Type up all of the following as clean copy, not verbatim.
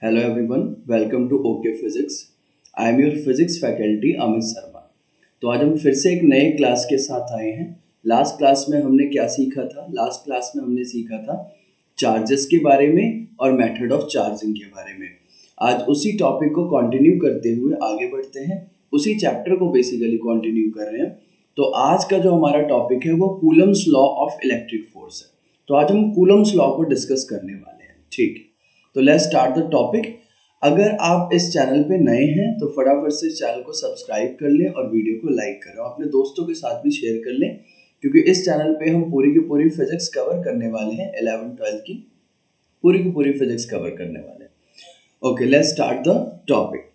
Hello everyone, welcome to OK Physics. I am your physics faculty Amit Sharma. तो आज हम फिर से एक नए क्लास के साथ आए हैं। लास्ट क्लास में हमने क्या सीखा था? लास्ट क्लास में हमने सीखा था चार्जेस के बारे में और मेथड ऑफ चार्जिंग के बारे में। आज उसी टॉपिक को कंटिन्यू करते हुए आगे बढ़ते हैं, उसी चैप्टर को बेसिकली कंटिन्यू कर रहे हैं। तो आज का जो हमारा टॉपिक है वो Coulomb's law of electric force है। तो आज हम कूलम्स लॉ को डिस्कस करने वाले हैं, ठीक है। तो लेट्स स्टार्ट द टॉपिक। अगर आप इस चैनल पे नए हैं तो फटाफट से इस चैनल को सब्सक्राइब कर लें और वीडियो को लाइक करें, अपने दोस्तों के साथ भी शेयर कर लें, क्योंकि इस चैनल पे हम पूरी की पूरी फिजिक्स कवर करने वाले हैं। 11th-12th की पूरी फिजिक्स कवर करने वाले हैं। Okay, let's start the topic.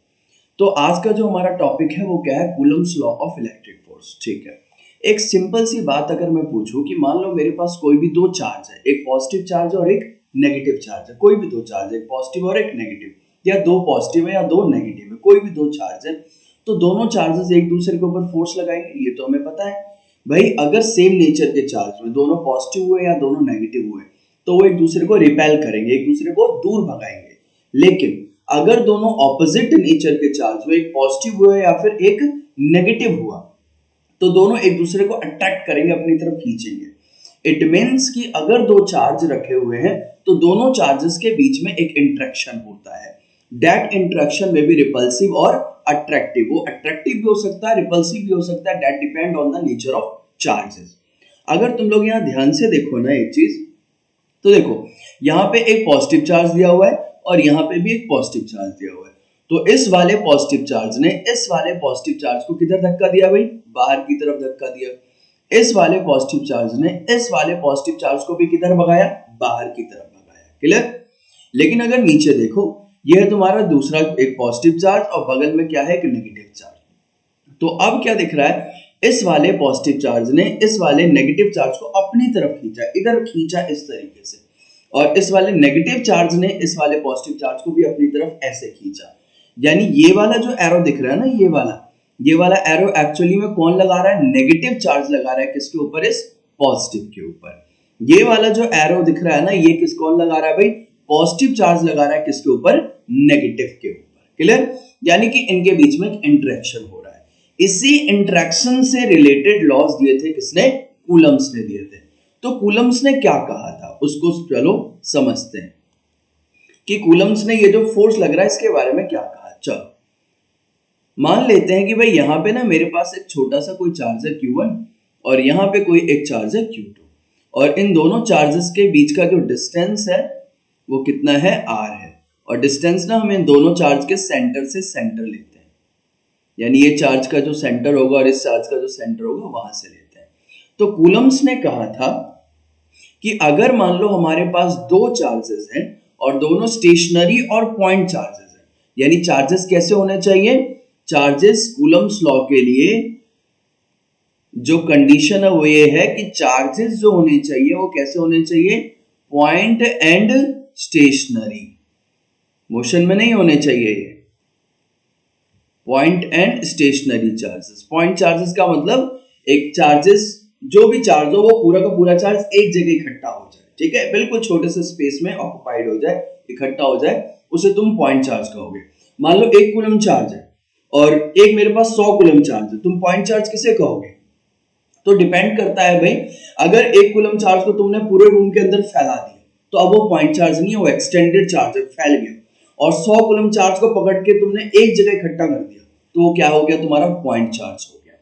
तो आज का जो हमारा टॉपिक है वो क्या है? Coulomb's law of electric force, ठीक है। एक सिंपल सी बात अगर मैं पूछूं कि मान लो मेरे पास कोई भी दो चार्ज है, एक पॉजिटिव चार्ज और एक नेगेटिव चार्ज है। कोई भी दो चार्ज है, एक पॉजिटिव और एक नेगेटिव, या दो पॉजिटिव है या दो नेगेटिव है, कोई भी दो चार्ज है, तो दोनों चार्जेस एक दूसरे के ऊपर फोर्स लगाएंगे, ये तो हमें पता है भाई। अगर सेम नेचर के चार्ज में दोनों पॉजिटिव हुए या दोनों नेगेटिव हुए तो वो एक दूसरे को रिपेल करेंगे, एक दूसरे को दूर भगाएंगे। लेकिन अगर दोनों ऑपोजिट नेचर के चार्ज में एक पॉजिटिव हुआ या फिर एक नेगेटिव हुआ तो दोनों एक दूसरे को अट्रैक्ट करेंगे, अपनी तरफ खींचेंगे। इट मीन्स कि अगर दो चार्ज रखे हुए हैं तो दोनों चार्जेस के बीच में एक इंटरेक्शन होता है। दैट इंटरेक्शन में भी रिपल्सिव और अट्रैक्टिव, वो अट्रैक्टिव भी हो सकता है, रिपल्सिव भी हो सकता है। That depend on the nature of charges. अगर तुम लोग यहाँ ध्यान से देखो ना एक चीज, तो देखो यहाँ पे एक पॉजिटिव चार्ज दिया हुआ है और यहाँ पे भी एक पॉजिटिव चार्ज दिया हुआ है। तो इस वाले पॉजिटिव चार्ज ने इस वाले पॉजिटिव चार्ज को किधर धक्का दिया भाई? बाहर की तरफ धक्का दिया। इस वाले पॉजिटिव चार्ज ने इस वाले पॉजिटिव चार्ज को भी किधर भगाया? बाहर की तरफ भगाया। क्लियर? लेकिन अगर नीचे देखो, यह है तुम्हारा दूसरा एक पॉजिटिव चार्ज और बगल में क्या है? एक नेगेटिव चार्ज। तो अब क्या दिख रहा है? इस वाले पॉजिटिव चार्ज ने इस वाले नेगेटिव चार्ज को अपनी तरफ खींचा, इधर खींचा इस तरीके से, और इस वाले नेगेटिव चार्ज ने इस वाले पॉजिटिव चार्ज को भी अपनी तरफ ऐसे खींचा। यानी ये वाला जो एरो दिख रहा है ना, ये वाला एरो एक्चुअली में कौन लगा रहा है? नेगेटिव चार्ज लगा रहा है। किसके ऊपर? इस पॉजिटिव के ऊपर। ये वाला जो एरो दिख रहा है ना, ये किस कौन लगा रहा है भाई? पॉजिटिव चार्ज लगा रहा है। किसके ऊपर? नेगेटिव के ऊपर। क्लियर? यानी कि इनके बीच में एक इंटरेक्शन हो रहा है। इसी इंटरेक्शन से रिलेटेड लॉज दिए थे किसने? कूलम्स ने दिए थे। तो कूलम्स ने क्या कहा था उसको चलो समझते हैं कि कूलम्स ने ये जो फोर्स लग रहा है इसके बारे में क्या कहा। चलो मान लेते हैं कि भाई यहाँ पे ना मेरे पास एक छोटा सा कोई चार्ज है Q1 और यहाँ पे कोई एक चार्ज है Q2, और इन दोनों चार्जेस के बीच का जो डिस्टेंस है वो कितना है? R है। और डिस्टेंस ना हम इन दोनों चार्ज के सेंटर से सेंटर लेते हैं, यानी ये चार्ज का जो सेंटर होगा और इस चार्ज का जो सेंटर होगा वहां से लेते हैं। तो कूलम्स ने कहा था कि अगर मान लो हमारे पास दो चार्जेस हैं और दोनों स्टेशनरी और पॉइंट चार्जेस हैं, यानी चार्जेस कैसे होने चाहिए? चार्जेस कूलम्स लॉ के लिए जो कंडीशन है वो ये है कि चार्जेस जो होने चाहिए वो कैसे होने चाहिए? पॉइंट एंड स्टेशनरी, मोशन में नहीं होने चाहिए। ये point and stationary charges. Point charges का मतलब एक चार्जेस, जो भी चार्ज हो वो पूरा का पूरा चार्ज एक जगह इकट्ठा हो जाए, ठीक है, बिल्कुल छोटे से स्पेस में ऑक्युपाइड हो जाए, इकट्ठा हो जाए, उसे तुम पॉइंट चार्ज कहोगे। मान लो 1 कूलम चार्ज है और एक मेरे पास 100 कूलम चार्ज है, तुम पॉइंट चार्ज किसे कहोगे? तो डिपेंड करता है भाई। अगर 1 कूलम चार्ज को तुमने पूरे रूम के अंदर फैला दिया तो अब वो पॉइंट चार्ज नहीं है, वो एक्सटेंडेड चार्ज है, फैल गया। और 100 कूलम चार्ज को पकड़ के तुमने एक जगह इकट्ठा कर दिया तो वो क्या हो गया? तुम्हारा पॉइंट चार्ज हो गया।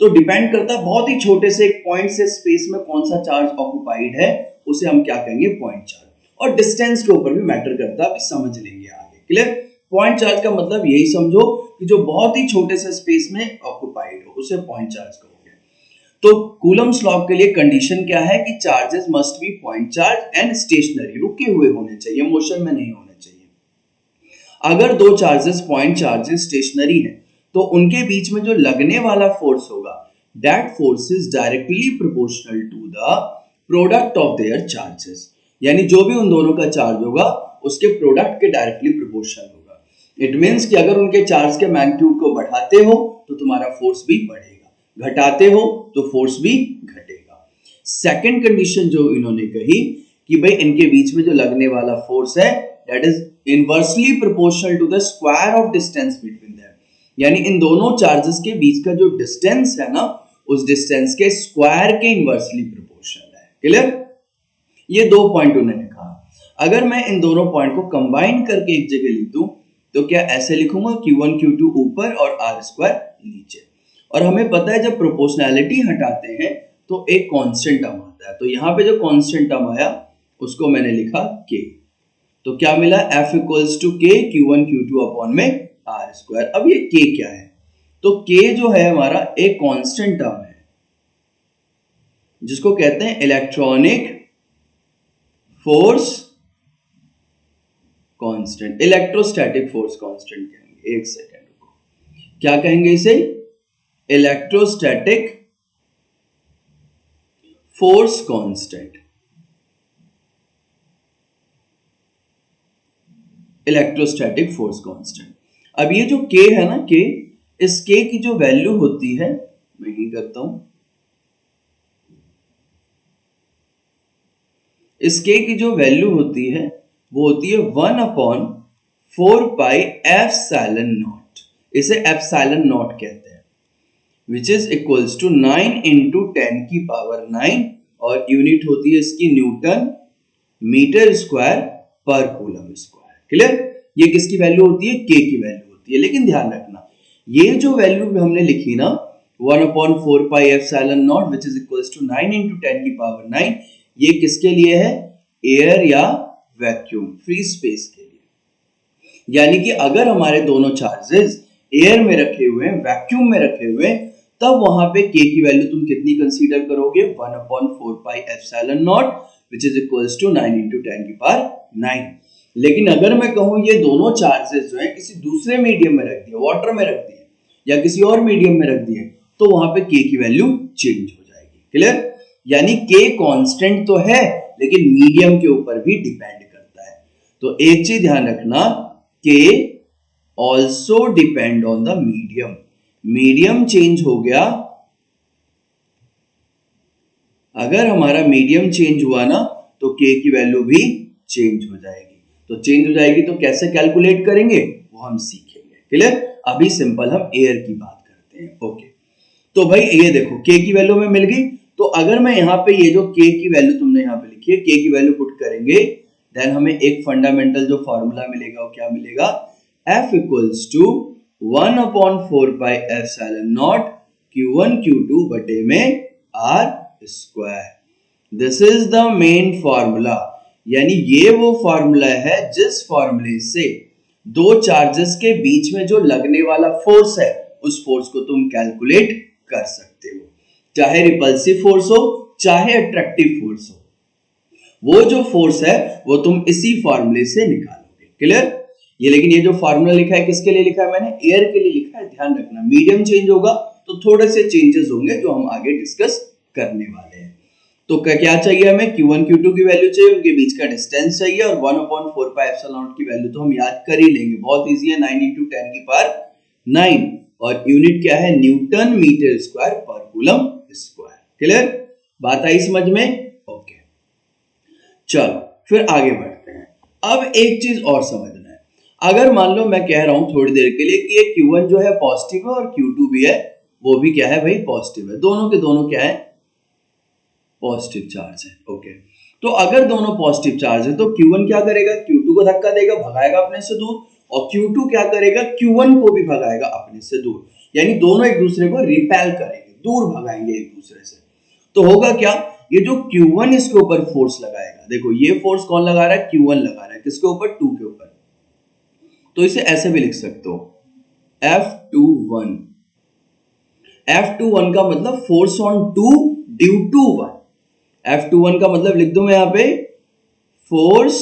तो डिपेंड करता है बहुत ही छोटे से एक पॉइंट से स्पेस में कौन सा चार्ज ऑक्युपाइड है, उसे हम क्या कहेंगे? Point charge. और डिस्टेंस के ऊपर भी मैटर करता है, समझ लेंगे आगे। क्लियर? पॉइंट चार्ज का मतलब यही समझो कि जो बहुत ही छोटे से स्पेस में ऑक्युपाइड हो उसे पॉइंट चार्ज कहोगे। तो कूलम्स लॉ के लिए कंडीशन क्या है कि charges must be point charge and stationary, रुके हुए होने चाहिए, मोशन में नहीं होने चाहिए। अगर दो चार्जेस पॉइंट चार्जेस स्टेशनरी हैं तो उनके बीच में जो लगने वाला फोर्स होगा, that force is directly proportional to the product of their charges, यानी जो भी उन दोनों का चार्ज होगा उसके प्रोडक्ट के डायरेक्टली प्रोपोर्शनल होगा। इट मींस कि अगर उनके चार्ज के मैग्नीट्यूड को बढ़ाते हो तो तुम्हारा फोर्स भी बढ़ेगा, घटाते हो तो फोर्स भी घटेगा। सेकंड कंडीशन जो इन्होंने कही कि भाई इनके बीच में जो लगने वाला फोर्स है that is inversely proportional to the square of distance between them, यानी इन दोनों चार्जेस के बीच का जो डिस्टेंस है ना, उस डिस्टेंस के स्क्वायर के इनवर्सली प्रोपोर्शनल है। क्लियर? ये 2 पॉइंट उन्होंने कहा। अगर मैं इन दोनों पॉइंट को कंबाइन करके एक जगह लिख दूं तो क्या ऐसे लिखूंगा, Q1 Q2 ऊपर और R स्क्वायर नीचे। और हमें पता है जब प्रोपोर्शनैलिटी हटाते हैं तो एक कांस्टेंट टर्म आता है, तो यहाँ पे जो कांस्टेंट टर्म आया उसको मैंने लिखा K। तो क्या मिला, F equals to K Q1 Q2 upon में R स्क्वायर। अब ये K क्या है, तो K जो है हमारा एक कांस्टेंट टर्म है जिसको कहते हैं electronic force constant, electrostatic force constant कहेंगे। एक सेकेंड रुको, क्या कहेंगे इसे, electrostatic force constant, electrostatic force constant. अब ये जो K है ना, K, इस K की जो वैल्यू होती है, मैं ही करता हूं, इस K की जो वैल्यू होती है वो होती है 1/4 पाई एप्सिलॉन नॉट, इसे एप्सिलॉन नॉट कहते हैं, which is equals to 9 into 10 की पावर 9, और यूनिट होती है इसकी न्यूटन मीटर स्क्वायर पर कूलम स्क्वायर। क्लियर? ये किसकी वैल्यू होती है, K की वैल्यू होती है। लेकिन ध्यान रखना, ये जो वैल्यू हमने लिखी ना 1/4 pi epsilon not which is equals to 9 into 10 की पावर 9, ये किसके लिए है, एयर या वैक्यूम, फ्री स्पेस के लिए। यानी कि अगर हमारे दोनों चार्जेस एयर में रखे हुए हैं, वैक्यूम में रखे हुए हैं, तब वहां पे K की वैल्यू तुम कितनी कंसीडर करोगे, 1/4 pi epsilon not which is equals to 9 into 10 की पावर 9। लेकिन अगर मैं कहूं ये दोनों चार्जेस जो है किसी दूसरे मीडियम में रख दिए, वाटर में रख दिए या किसी और मीडियम में रख दिए, तो वहां पे K की वैल्यू चेंज हो जाएगी। क्लियर? यानी K कांस्टेंट तो है लेकिन मीडियम के ऊपर भी डिपेंड करता है। तो एक चीज ध्यान रखना, K also depend on the medium, medium change हो गया, अगर हमारा मीडियम चेंज हुआ ना तो K की वैल्यू भी चेंज हो जाएगी। तो चेंज हो जाएगी तो कैसे कैलकुलेट करेंगे वो हम सीखेंगे। क्लियर? अभी सिंपल हम एयर की बात करते हैं। ओके, तो भाई ये देखो K की वैल्यू में मिल गई, तो अगर मैं यहाँ पे ये जो K की वैल्यू तुमने यहाँ पे लिखी है, K की वैल्यू पुट करेंगे, देन हमें एक फंडामेंटल जो फॉर्मूला मिलेगा वो क्या मिलेगा, F equals to 1/4 pi epsilon not Q1 Q2 बटे में R square. This is the main formula, यानी ये वो फॉर्मूला है जिस फॉर्मूले से दो चार्जेस के बीच में जो लगने वाला फोर्स है उस फोर्स को तुम कैलकुलेट कर सकते हो, चाहे रिपल्सिव फोर्स हो चाहे अट्रैक्टिव फोर्स हो, वो जो फोर्स है वो तुम इसी फॉर्मूले से निकालोगे। क्लियर? ये लेकिन ये जो फॉर्मूला लिखा है किसके लिए लिखा है, मैंने एयर के लिए लिखा है। ध्यान रखना, मीडियम चेंज होगा तो थोड़े से चेंजेस होंगे जो हम आगे डिस्कस करने वाले हैं। तो क्या चाहिए हमें, Q1 Q2 की वैल्यू चाहिए, उनके बीच का डिस्टेंस चाहिए, और 1/4 पाई एप्सिलॉन नॉट की वैल्यू तो हम याद कर ही लेंगे, बहुत इजी है, 9 इंटू 10 की पावर 9, और यूनिट क्या है, न्यूटन मीटर स्क्वायर पर कूलम स्क्वायर। क्लियर? बात आई समझ में? ओके, चलो फिर आगे बढ़ते हैं। अब एक चीज और समझना है, अगर मान लो मैं कह रहा हूं थोड़ी देर के लिए कि ये Q1 जो है पॉजिटिव है और Q2 भी है, वो भी क्या है भाई, पॉजिटिव है, दोनों के दोनों क्या है, पॉजिटिव चार्ज है। ओके, तो अगर दोनों पॉजिटिव चार्ज है तो Q1 क्या करेगा, Q2 को धक्का देगा, भगाएगा अपने से दूर, और Q2 क्या करेगा, Q1 को भी भगाएगा अपने से दूर, यानी दोनों एक दूसरे को रिपेल करेंगे, दूर भगाएंगे एक दूसरे से। तो होगा क्या, ये जो Q1 इसके ऊपर फोर्स लगाएगा, देखो ये फोर्स कौन लगा रहा है, Q1 लगा रहा है, किसके ऊपर, 2 के ऊपर, तो इसे ऐसे भी लिख सकते हो F21। F21 का मतलब force on 2 due to 1, F21 का मतलब लिख दो मैं यहां पे, फोर्स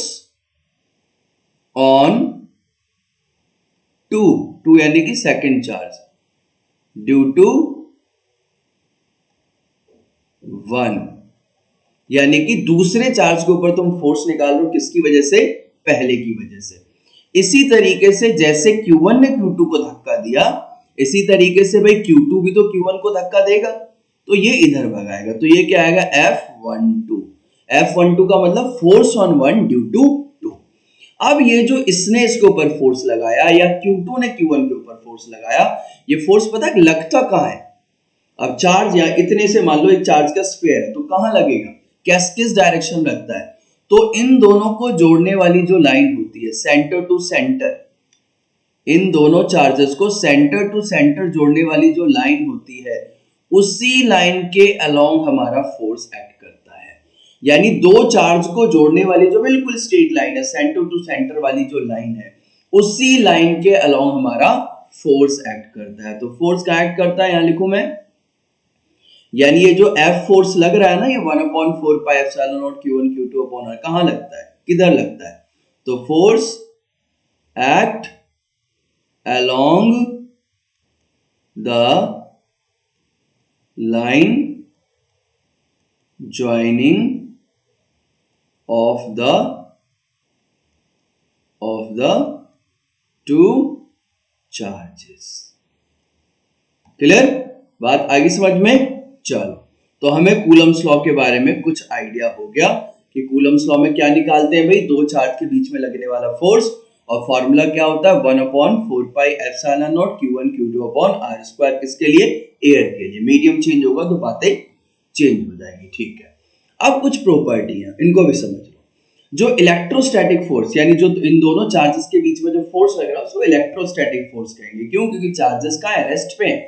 ऑन 2 यानी कि सेकंड चार्ज, ड्यू टू 1, यानी कि दूसरे चार्ज के ऊपर तुम फोर्स निकाल रहे हो, किसकी वजह से, पहले की वजह से। इसी तरीके से जैसे Q1 ने Q2 को धक्का दिया, इसी तरीके से भाई Q2 भी तो Q1 को धक्का देगा, तो ये इधर भगाएगा, तो ये क्या आएगा, F12। F12 का मतलब फोर्स ऑन 1 ड्यू टू 2। अब ये जो इसने इसके ऊपर फोर्स लगाया या Q2 ने Q1 के ऊपर फोर्स लगाया, ये फोर्स पता है लगता कहाँ है? अब चार्ज या इतने से मान लो एक चार्ज का स्फीयर है तो कहाँ लगेगा, किस डायरेक्शन में लगता है? तो इन दोनों को जोड़ने वाली जो लाइन होती है सेंटर टू सेंटर, इन दोनों चार्जेस को सेंटर टू सेंटर जोड़ने वाली जो लाइन होती है उसी लाइन के अलोंग हमारा फोर्स एक्ट करता है। यानी दो चार्ज को जोड़ने वाली जो बिल्कुल स्ट्रेट लाइन है, सेंटर टू सेंटर वाली जो लाइन है, उसी लाइन के अलोंग हमारा फोर्स एक्ट करता है। तो फोर्स क्या एक्ट करता है, यहां लिखूं मैं, यानी ये जो F फोर्स लग रहा है ना, ये 1/4 pi epsilon not Q1 Q2 upon R, कहां लगता है, किधर लगता है? तो force act along the line joining of the two charges। Clear? बात आगे समझ में? चलो, तो हमें कूलम्स लॉ के बारे में कुछ आइडिया हो गया कि कूलम्स लॉ में क्या निकालते हैं भाई, दो चार्ज के बीच में लगने वाला फोर्स, और फॉर्मूला क्या होता है 1/4 pi epsilon not Q1 Q2 upon R square, किसके लिए? एयर के लिए। मीडियम चेंज होगा तो बातें चेंज हो जाएंगी, ठीक है। अब कुछ प्रॉपर्टी है, इनको भी समझ लो। जो इलेक्ट्रोस्टैटिक फोर्स, यानी जो इन दोनों चार्जेस के बीच में जो फोर्स लग रहा है उसको इलेक्ट्रोस्टैटिक फोर्स कहेंगे। क्यों? क्योंकि चार्जेस का रेस्ट पे है।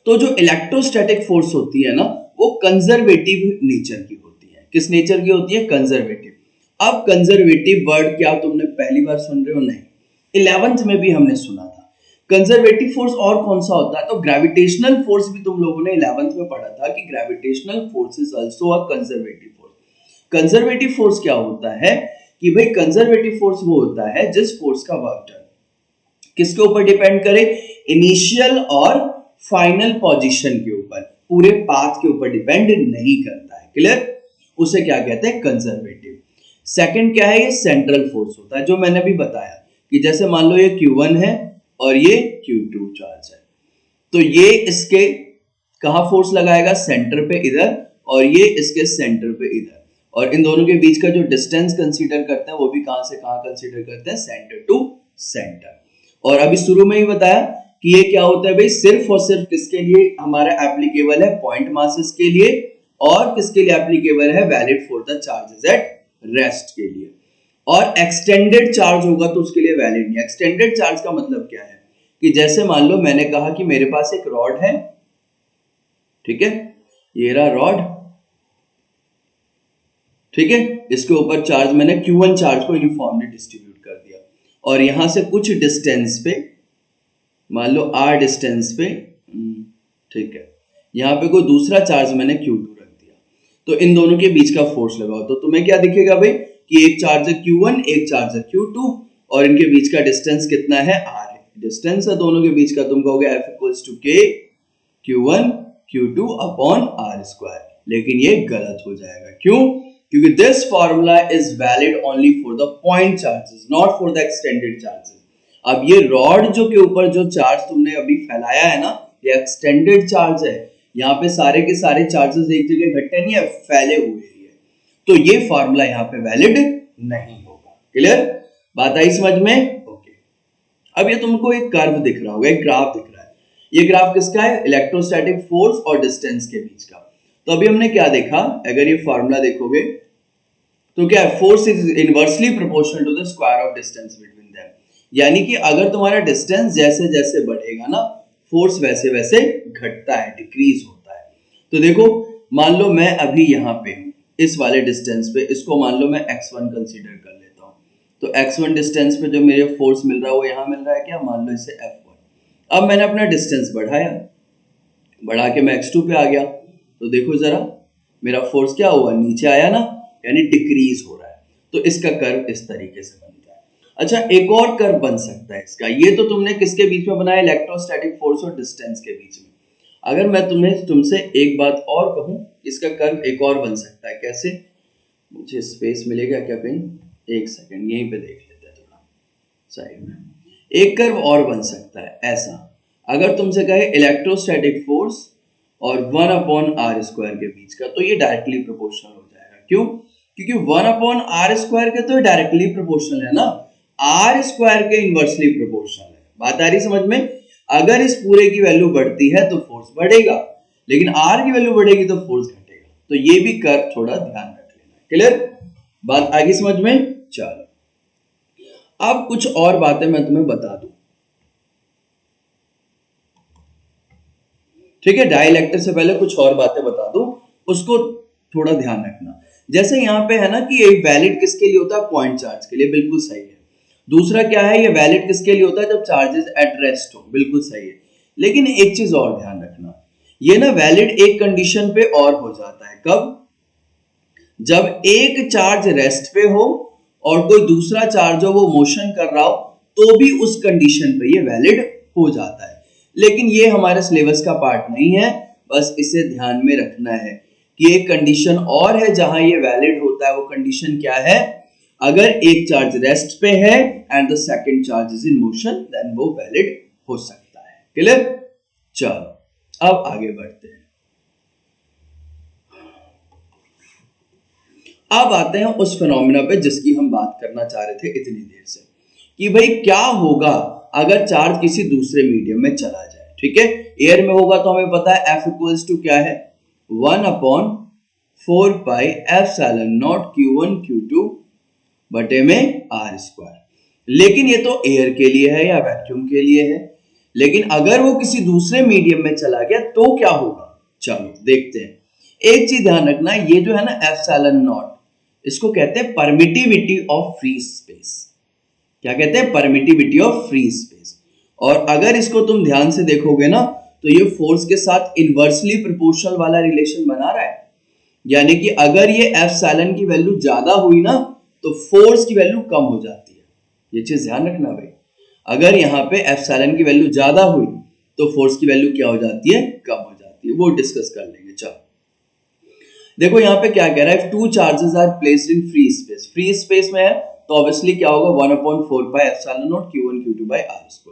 तो जो इलेक्ट्रोस्टैटिक फोर्स होती है ना, वो कंजर्वेटिव नेचर की होती है। किस नेचर की होती है? कंजर्वेटिव। अब कंजर्वेटिव वर्ड क्या तुमने पहली बार सुन रहे हो? नहीं, 11th में भी हमने सुना था। कंजर्वेटिव फोर्स और कौन सा होता है? तो ग्रेविटेशनल फोर्स भी तुम लोगों ने 11th में पढ़ा था कि gravitational force is also a conservative force. Conservative force क्या होता है कि भाई, कंजर्वेटिव फोर्स वो होता है जिस फोर्स का वर्क डन किसके ऊपर डिपेंड करे? इनिशियल और फाइनल पोजीशन के ऊपर, पूरे पाथ के ऊपर डिपेंड नहीं करता है। क्लियर? उसे क्या कहते हैं? कंजर्वेटिव। सेकंड क्या है? ये सेंट्रल फोर्स होता है, जो मैंने भी बताया कि जैसे मान लो ये Q1 है और ये Q2 चार्ज है, तो ये इसके कहां फोर्स लगाएगा? सेंटर पे इधर, और ये इसके सेंटर पे इधर, और इन दोनों के बीच का जो डिस्टेंस कंसीडर करते हैं वो भी कहां से कहां कंसीडर करते हैं? Centre to centre. और अभी शुरू में ही बताया कि ये क्या होता है भाई, सिर्फ और सिर्फ किसके लिए हमारा एप्लीकेबल है? पॉइंट मासेस के लिए, और किसके लिए एप्लीकेबल है? Valid for the charges at rest के लिए। और एक्सटेंडेड चार्ज होगा तो उसके लिए वैलिड नहीं। एक्सटेंडेड चार्ज का मतलब क्या है कि जैसे मान लो मैंने कहा कि मेरे पास एक रॉड है, ठीक है, ये रहा रॉड, ठीक है, इसके ऊपर चार्ज मैंने Q1 चार्ज को यूनिफॉर्मली डिस्ट्रीब्यूट कर दिया, और यहां से कुछ डिस्टेंस पे, मान लो R डिस्टेंस पे, ठीक है, यहां पे कोई दूसरा चार्ज मैंने Q2 रख दिया, तो इन दोनों के बीच का फोर्स लगाओ तो तुम्हें क्या दिखेगा भाई कि एक चार्ज है Q1, एक चार्ज है Q2, और इनके बीच का डिस्टेंस कितना है? R है। डिस्टेंस है दोनों के बीच का, तुम कहोगे F equals to K Q1 Q2 upon R square, लेकिन ये गलत हो जाएगा। क्यों? क्योंकि this formula is valid only for the point charges, not for the extended charges. अब ये रॉड जो के ऊपर जो चार्ज तुमने अभी फैलाया है ना, ये एक्सटेंडेड चार्ज है। यहाँ पे सारे के सारे चार्जेस एक जगह इकट्ठे नहीं है, फैले हुए हैं, तो ये फॉर्मूला यहाँ पे वैलिड नहीं होगा। क्लियर? बात आई समझ में? ओके। अब ये तुमको एक कर्व दिख रहा होगा, एक ग्राफ दिख रहा है। ये ग्राफ किसका है? इलेक्ट्रोस्टैटिक फोर्स और डिस्टेंस के बीच का। तो अभी हमने क्या देखा, अगर ये फॉर्मूला देखोगे तो क्या है? Force is inversely proportional to the square of distance between them. यानी कि अगर तुम्हारा डिस्टेंस जैसे जैसे बढ़ेगा ना, फोर्स वैसे वैसे घटता है, डिक्रीज होता है। तो देखो, मान लो मैं अभी यहाँ पे हूँ इस वाले डिस्टेंस पे, इसको मान लो मैं x1 कंसीडर कर लेता हूँ, तो x1 डिस्टेंस पे जो मेरे फोर्स मिल रहा है वो यहाँ मिल रहा है क्या? मान लो इसे F1। अब मैंने अपना डिस्टेंस बढ़ाया, बढ़ा के मैं x2 पे आ गया, तो देखो जरा मेरा फोर्स क्या हुआ? नीचे आया ना, यानी डिक्रीज हो रहा है। तो इसका कर्व इस तरीके से बनता है। अच्छा, एक और कर्व बन सकता है इसका। ये तो तुमने किसके बीच में बनाया? इलेक्ट्रोस्टैटिक फोर्स और डिस्टेंस के बीच में। अगर मैं तुमसे एक बात और कहूं, इसका कर्व एक और बन सकता है। कैसे? मुझे स्पेस मिलेगा क्या कहीं? एक सेकंड, यहीं पे देख लेते हैं थोड़ा साइड में। एक कर्व और बन सकता है ऐसा, अगर तुमसे कहे इलेक्ट्रोस्टैटिक फोर्स और 1/r स्क्वायर के बीच का, तो ये डायरेक्टली प्रोपोर्शनल हो जाएगा। क्यों? क्योंकि 1/r² के तो डायरेक्टली प्रोपोर्शनल है ना, r² के इनवर्सली प्रोपोर्शनल है। बात आ रही समझ में? अगर इस पूरे की वैल्यू बढ़ती है तो फोर्स बढ़ेगा, लेकिन r की वैल्यू बढ़ेगी तो फोर्स घटेगा। तो ये भी कर थोड़ा ध्यान रख लेना। क्लियर? बात आगे समझ में? चलो अब कुछ और बातें मैं तुम्हें बता दूं। ठीक है, डाइलेक्ट्रिक से पहले कुछ और बातें बता दूं, उसको थोड़ा ध्यान रखना। जैसे यहाँ पे है ना कि एक वैलिड किसके लिए होता है? पॉइंट चार्ज के लिए, बिल्कुल सही है। दूसरा क्या है, ये वैलिड किसके लिए होता है? जब चार्जेस एट रेस्ट हो, बिल्कुल सही है। लेकिन एक चीज और ध्यान रखना, ये ना वैलिड एक कंडीशन पे और हो जाता है। कब? जब एक चार्ज रेस्ट पे हो और कोई दूसरा चार्ज हो वो मोशन कर रहा हो, तो भी उस कंडीशन पे ये वैलिड हो जाता है। लेकिन ये हमारे सिलेबस का पार्ट नहीं है, बस इसे ध्यान में रखना है कि एक कंडीशन और है जहां ये वैलिड होता है। वो कंडीशन क्या है? अगर एक चार्ज रेस्ट पे है and the second charge is in motion, then वो वैलिड हो सकता है। क्लियर? चलो अब आगे बढ़ते हैं। अब आते हैं उस फिनोमिना पे जिसकी हम बात करना चाह रहे थे इतनी देर से, कि भाई क्या होगा अगर चार्ज किसी दूसरे मीडियम में चला जाए। ठीक है, एयर में होगा तो हमें पता है F इक्वल्स टू क्या है? 1/4πε0 Q1 Q2 बटे में r²। लेकिन ये तो एयर के लिए है या वैक्यूम के लिए है। लेकिन अगर वो किसी दूसरे मीडियम में चला गया तो क्या होगा? चलो देखते हैं। एक चीज ध्यान रखना, ये जो है ना ε0, इसको कहते हैं परमिटिविटी ऑफ फ्री स्पेस। क्या कहते हैं? Permittivity of free space. और अगर इसको तुम ध्यान से देखोगे ना, तो ये फोर्स के साथ इनवर्सली प्रोपोर्शनल वाला रिलेशन बना रहा है। यानी कि अगर ये एप्सिलॉन की वैल्यू ज्यादा हुई ना, तो फोर्स की वैल्यू कम हो जाती है। ये चीज ध्यान रखना भाई, अगर यहाँ पे एप्सिलॉन की वैल्यू ज्यादा हुई तो फोर्स की वैल्यू क्या हो जाती है? कम हो जाती है। वो डिस्कस कर लेंगे। चलो देखो यहाँ पे क्या कह रहा है, two charges are placed in free space. Free space में है तो ऑब्वियसली क्या होगा? 1/4πε0 Q1 Q2 by r²।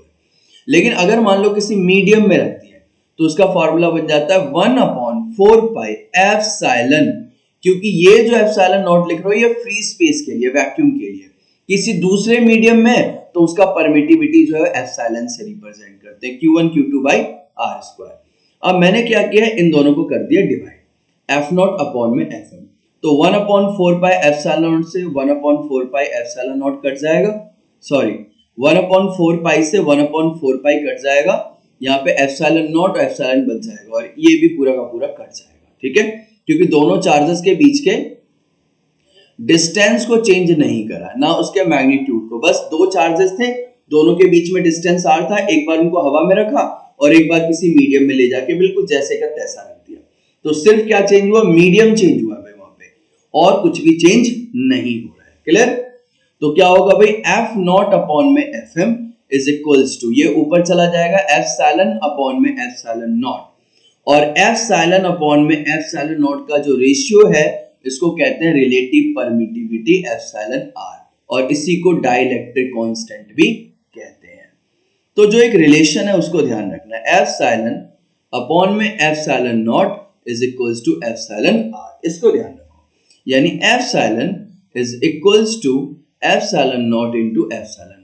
लेकिन अगर मान लो किसी मीडियम में रखती है तो उसका फॉर्मूला बन जाता है 1/4πε, क्योंकि ये जो ε0 लिख रहा हो ये फ्री स्पेस के लिए, वैक्यूम के लिए। किसी दूसरे मीडियम में तो उसका परमिटिविटी जो है एप्सिलॉन से रिप्रेजेंट करते हैं, Q1 Q2 by r²। अब मैंने क्या किया है, इन दोनों को कर दिया डिवाइड, F0 अपॉन में Fm। तो 1/4πε0 से 1/4πε0 कट जाएगा, सॉरी 1/4π से 1/4π कट जाएगा। यहाँ पे ε0 और एप्सिलॉन बच जाएगा और ये भी पूरा का पूरा कट जाएगा। ठीक है, क्योंकि दोनों चार्जेस के बीच के डिस्टेंस को चेंज नहीं करा, ना उसके मैग्नीट्यूड को। बस दो चार्जेस थे, दोनों के बीच में डिस्टेंस r था। एक बार उनको हवा में रखा और एक बार किसी मीडियम में ले जाके बिल्कुल जैसे का तैसा रख दिया। तो सिर्फ क्या चेंज हुआ? मीडियम चेंज हुआ है वहां पे, और कुछ भी चेंज नहीं हो रहा है। क्लियर? तो क्या होगा भाई? F0 अपॉन में Fm इज इक्वल्स टू, ये ऊपर चला जाएगा, एप्सिलॉन अपॉन में एप्सिलॉन0। और एप्सिलॉन अपॉन में एप्सिलॉन0 का जो रेशियो है, इसको कहते हैं रिलेटिव परमिटिविटी εr, और इसी को डाइलेक्ट्रिक कांस्टेंट भी कहते हैं। तो जो एक रिलेशन है उसको ध्यान रखना है, एप्सिलॉन अपॉन में epsilon zero is equals to epsilon r। इसको ध्यान रखो, यानी epsilon is equals to epsilon zero into epsilon r।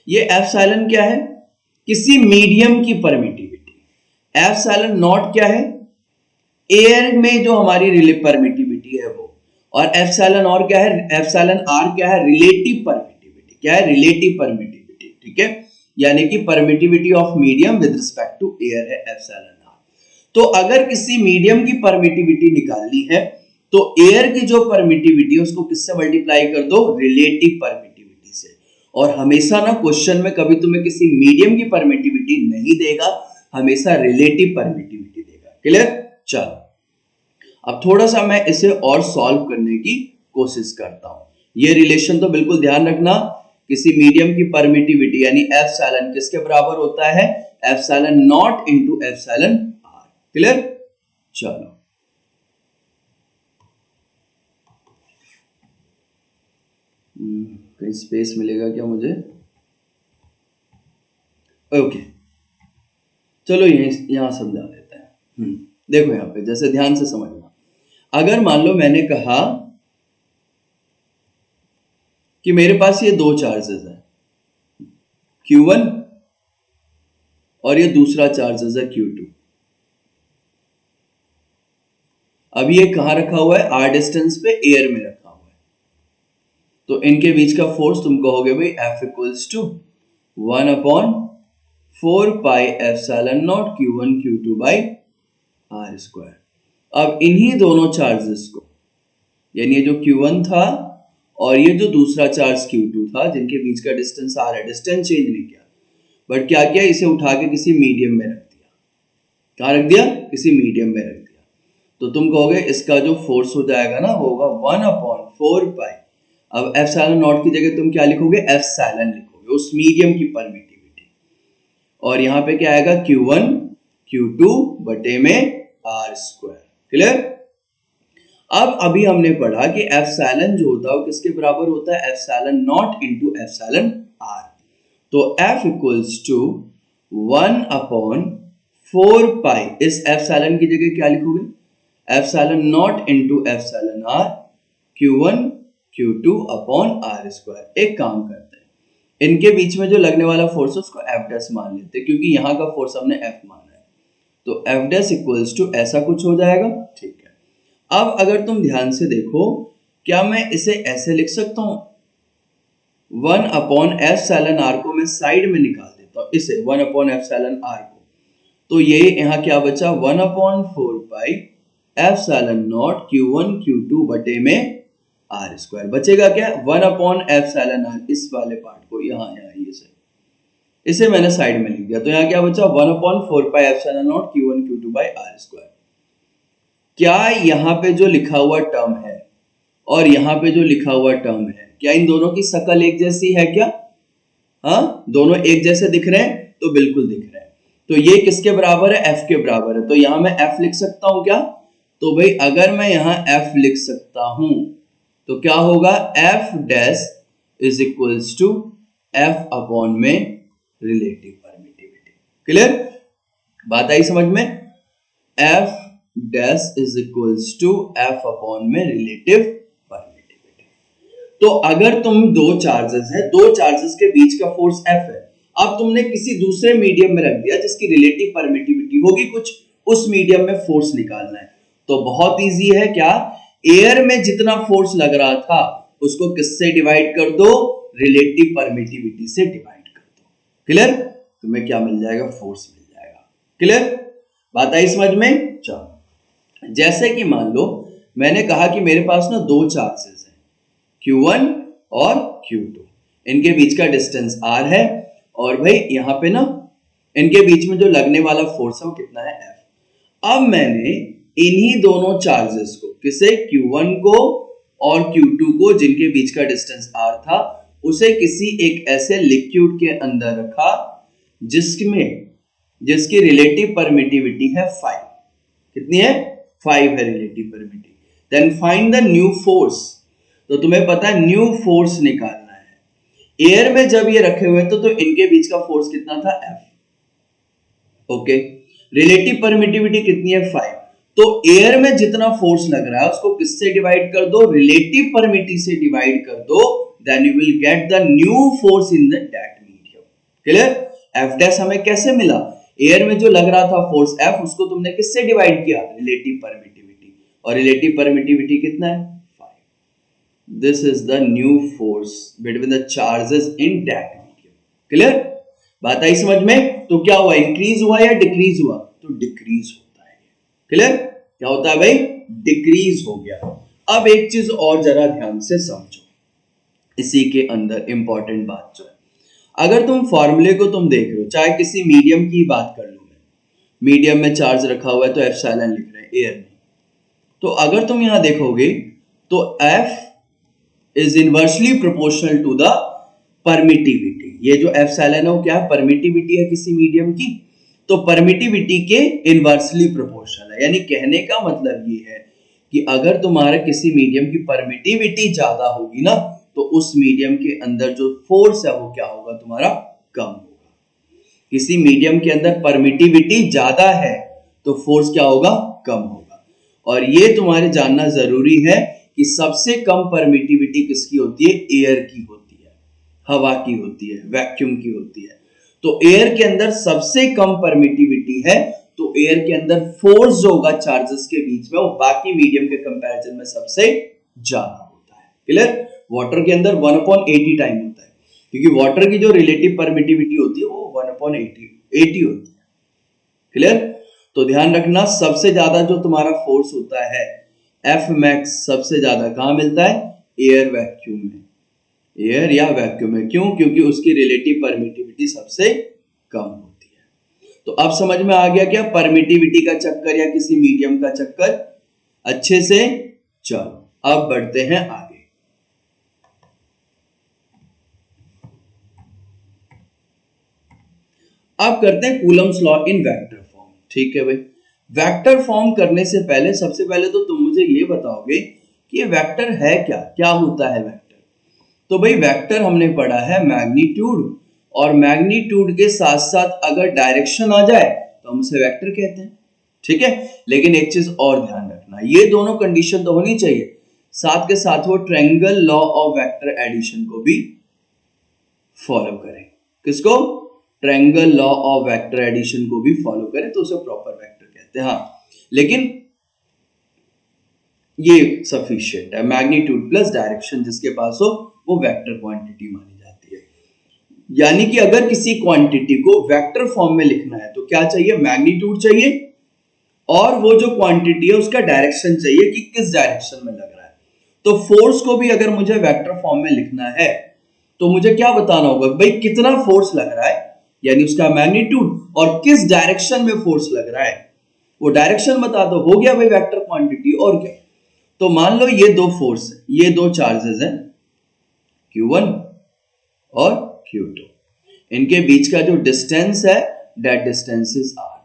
ये एप्सिलॉन क्या है? किसी मीडियम की परमिटिविटी। एप्सिलॉन0 क्या है? एयर में जो हमारी परमिटिविटी है वो। और एप्सिलॉन और क्या है? एप्सिलॉन r क्या है? Relative permittivity. क्या है? Relative permittivity. ठीक है, यानी कि permittivity of medium with respect to air है एप्सिलॉन r। तो अगर किसी मीडियम की परमिटिविटी निकालनी है तो एयर की जो परमिटिविटी है उसको किससे मल्टीप्लाई कर दो? रिलेटिव परमिटिविटी से। और हमेशा ना क्वेश्चन में कभी तुम्हें किसी मीडियम की परमिटिविटी नहीं देगा, हमेशा रिलेटिव परमिटिविटी देगा। क्लियर? चलो अब थोड़ा सा मैं इसे और सॉल्व करने की कोशिश करता हूं। ये रिलेशन तो बिल्कुल ध्यान रखना, किसी मीडियम की परमिटिविटी यानी एप्सिलॉन किसके बराबर होता है? एप्सिलॉन0 इनटू एप्सिलॉन r। क्लियर? चलो कहीं स्पेस मिलेगा क्या मुझे? ओके, चलो यहां समझा देते हैं। देखो यहाँ पे जैसे ध्यान से समझना, अगर मान लो मैंने कहा कि मेरे पास ये दो चार्जेस है Q1 और ये दूसरा चार्जेस है Q2। अब ये कहां रखा हुआ है? r डिस्टेंस पे एयर में रखा हुआ है। तो इनके बीच का फोर्स तुम कहोगे भाई F equals to 1/4 pi epsilon not Q1 Q2 by r square. अब इन्हीं दोनों चार्जेस को, यानी ये जो Q1 था और ये जो दूसरा चार्ज Q2 था, जिनके बीच का डिस्टेंस r है, डिस्टेंस चेंज नहीं किया, बट क्या किया, इसे उठा के किसी मीडियम में रख दिया। कहां रख दिया? किसी मीडियम में रख दिया। तो तुम कहोगे इसका जो फोर्स हो जाएगा ना, वो होगा 1/4 पाई। अब एप्सिलॉन नॉट की जगह तुम क्या लिखोगे? एप्सिलॉन लिखोगे, उस मीडियम की परमिटिविटी। और यहाँ पे क्या आएगा? Q1 Q2 बटे में r स्क्वायर। क्लियर? अब अभी हमने पढ़ा कि एप्सिलॉन जो होता है वो किसके बराबर होता है? Epsilon not into epsilon r। तो F इक्वल्स टू 1/4 पाई, इस एप्सिलॉन की जगह क्या लिखोगे? Epsilon not into epsilon r Q1 Q2 upon r square. एक काम करते हैं, इनके बीच में जो लगने वाला फोर्स है उसको F डैश मान लेते हैं, क्योंकि यहाँ का फोर्स हमने F माना है। तो F डैश इक्वल्स टू ऐसा कुछ हो जाएगा। ठीक है, अब अगर तुम ध्यान से देखो, क्या मैं इसे ऐसे लिख सकता हूं? 1/एप्सिलॉन r को मैं साइड में निकाल देता हूं, इसे 1/एप्सिलॉन r को। तो ये यहाँ क्या बचा? 1/4 pi epsilon not Q1 Q2 बटे में r स्क्वायर। बचेगा क्या? 1/एप्सिलॉन r, इस वाले पार्ट को यहाँ ये से इसे मैंने साइड में लिख दिया। तो यहाँ क्या बचा? 1/4 pi epsilon not Q1 Q2 by r square. क्या यहाँ पे जो लिखा हुआ टर्म है और यहाँ पे जो लिखा हुआ टर्म है, क्या इन दोनों की शक्ल एक जैसी है क्या? हाँ, दोनों एक जैसे दिख रहे हैं? तो बिल्कुल दिख रहे हैं। तो ये किसके बराबर है? F के बराबर है। तो यहां मैं F लिख सकता हूं क्या? तो भाई अगर मैं यहां F लिख सकता हूं तो क्या होगा? F dash is equals to F upon में रिलेटिव परमिटिविटी। क्लियर? बात आई समझ में? F dash is equals to F upon में रिलेटिव परमिटिविटी। तो अगर तुम दो चार्जेस है, दो चार्जेस के बीच का फोर्स F है, अब तुमने किसी दूसरे मीडियम में रख दिया जिसकी रिलेटिव परमिटिविटी होगी कुछ, उस मीडियम में फोर्स निकालना है। तो बहुत इजी है। क्या? एयर में जितना फोर्स लग रहा था उसको किससे डिवाइड कर दो? रिलेटिव परमिटिविटी से डिवाइड कर दो। क्लियर? तुम्हें क्या मिल जाएगा? फोर्स मिल जाएगा। क्लियर? बात आई समझ में? चलो, जैसे कि मान लो मैंने कहा कि मेरे पास ना दो चार्जेस हैं, Q1 और Q2, इनके बीच का डिस्टेंस r है, और भाई यहाँ पे ना इनके बीच में जो लगने वाला फोर्स है वो कितना है? F। अब मैंने इन्हीं दोनों चार्जेस को, किसे? Q1 को और Q2 को, जिनके बीच का डिस्टेंस r था, उसे किसी एक ऐसे लिक्विड के अंदर रखा जिसकी रिलेटिव परमिटिविटी है 5। कितनी है? 5 है relative permittivity. Then find the new force. तो तुम्हें पता है न्यू फोर्स निकालना है। एयर में जब ये रखे हुए तो इनके बीच का फोर्स कितना था? F। ओके, रिलेटिव परमिटिविटी कितनी है? 5। तो एयर में जितना फोर्स लग रहा है उसको किससे डिवाइड कर दो? रिलेटिव परमिटिविटी से डिवाइड कर दो, then you will get the new force in that medium. Clear? F dash हमें कैसे मिला? एयर में जो लग रहा था फोर्स F, उसको तुमने किससे डिवाइड किया? Relative permittivity. और रिलेटिव परमिटिविटी कितना है? 5। This is the new force between the charges in that medium. Clear? बात आई समझ में? तो क्या हुआ? इंक्रीज हुआ या डिक्रीज हुआ? तो डिक्रीज होता है। क्लियर? क्या होता है भाई? डिक्रीज हो गया। अब एक चीज और जरा ध्यान से समझो, इसी के अंदर इंपॉर्टेंट बात जो है, अगर तुम फॉर्मूले को तुम देख रहे हो, चाहे किसी मीडियम की बात कर लो, मीडियम में चार्ज रखा हुआ है तो एप्सिलॉन लिख रहे हैं एयर में, तो अगर तुम यहां देखोगे तो F is inversely proportional to the permittivity. ये जो एप्सिलॉन है वो क्या है? परमिटिविटी है किसी मीडियम की, तो परमिटिविटी के इनवर्सली प्रोपोर्शनल है। यानी कहने का मतलब ये है कि अगर तुम्हारे किसी मीडियम की परमिटिविटी ज्यादा होगी ना, तो उस मीडियम के अंदर जो फोर्स है वो क्या होगा? तुम्हारा कम होगा। किसी मीडियम के अंदर परमिटिविटी ज्यादा है तो फोर्स क्या होगा? कम होगा। और ये तुम्हारे जानना जरूरी है कि सबसे कम परमिटिविटी परमिटिविटी किसकी होती है? एयर की होती है, हवा की होती है, वैक्यूम की होती है। तो एयर के अंदर सबसे कम परमिटिविटी है, तो एयर के अंदर फोर्स जो होगा चार्जेस के बीच में वो बाकी मीडियम के कंपैरिजन में सबसे ज्यादा होता है। क्लियर? वाटर के अंदर 1/80 टाइम होता है, क्योंकि वाटर की जो रिलेटिव परमिटिविटी होती है वो 1/80 होती है। क्लियर? तो ध्यान रखना, सबसे ज्यादा जो तुम्हारा फोर्स होता है एफ मैक्स सबसे ज्यादा कहां मिलता है? एयर वैक्यूम में, एयर या वैक्यूम में। क्यों? क्योंकि उसकी रिलेटिव परमिटिविटी सबसे कम होती है। तो अब समझ में आ गया क्या परमिटिविटी का चक्कर या किसी मीडियम का चक्कर? अच्छे से चलो अब बढ़ते हैं आगे। अब करते हैं Coulomb's law in vector form. ठीक है भाई, वेक्टर फॉर्म करने से पहले सबसे पहले तो तुम मुझे ये बताओगे कि ये वेक्टर है क्या, क्या होता है वेक्टर? तो भाई वेक्टर हमने पढ़ा है मैग्नीट्यूड, और मैग्नीट्यूड के साथ साथ अगर डायरेक्शन आ जाए तो हम उसे वेक्टर कहते हैं। ठीक है, लेकिन एक चीज और ध्यान रखना, ये दोनों कंडीशन तो होनी चाहिए, साथ के साथ वो triangle law of vector addition को भी फॉलो करें। किसको? Triangle law of vector addition को भी फॉलो करें, तो उसे प्रॉपर वेक्टर कहते हैं। हाँ, लेकिन ये सफिशिएंट है, मैग्नीट्यूड प्लस डायरेक्शन जिसके पास हो वो वेक्टर क्वांटिटी मानी जाती है। यानी कि अगर किसी क्वांटिटी को वेक्टर फॉर्म में लिखना है तो क्या चाहिए? मैग्नीट्यूड चाहिए, और वो जो क्वांटिटी है उसका डायरेक्शन चाहिए कि किस डायरेक्शन में लग रहा है। तो फोर्स को भी अगर मुझे वेक्टर फॉर्म में लिखना है तो मुझे क्या बताना होगा? भाई कितना फोर्स लग रहा है, यानी उसका मैग्नीट्यूड, और किस डायरेक्शन में फोर्स लग रहा है वो डायरेक्शन बता दो, हो गया भाई वेक्टर क्वांटिटी। और क्या? तो मान लो ये दो फोर्स है, ये दो चार्जेस हैं Q1 और Q2, इनके बीच का जो डिस्टेंस है दैट डिस्टेंस इज R।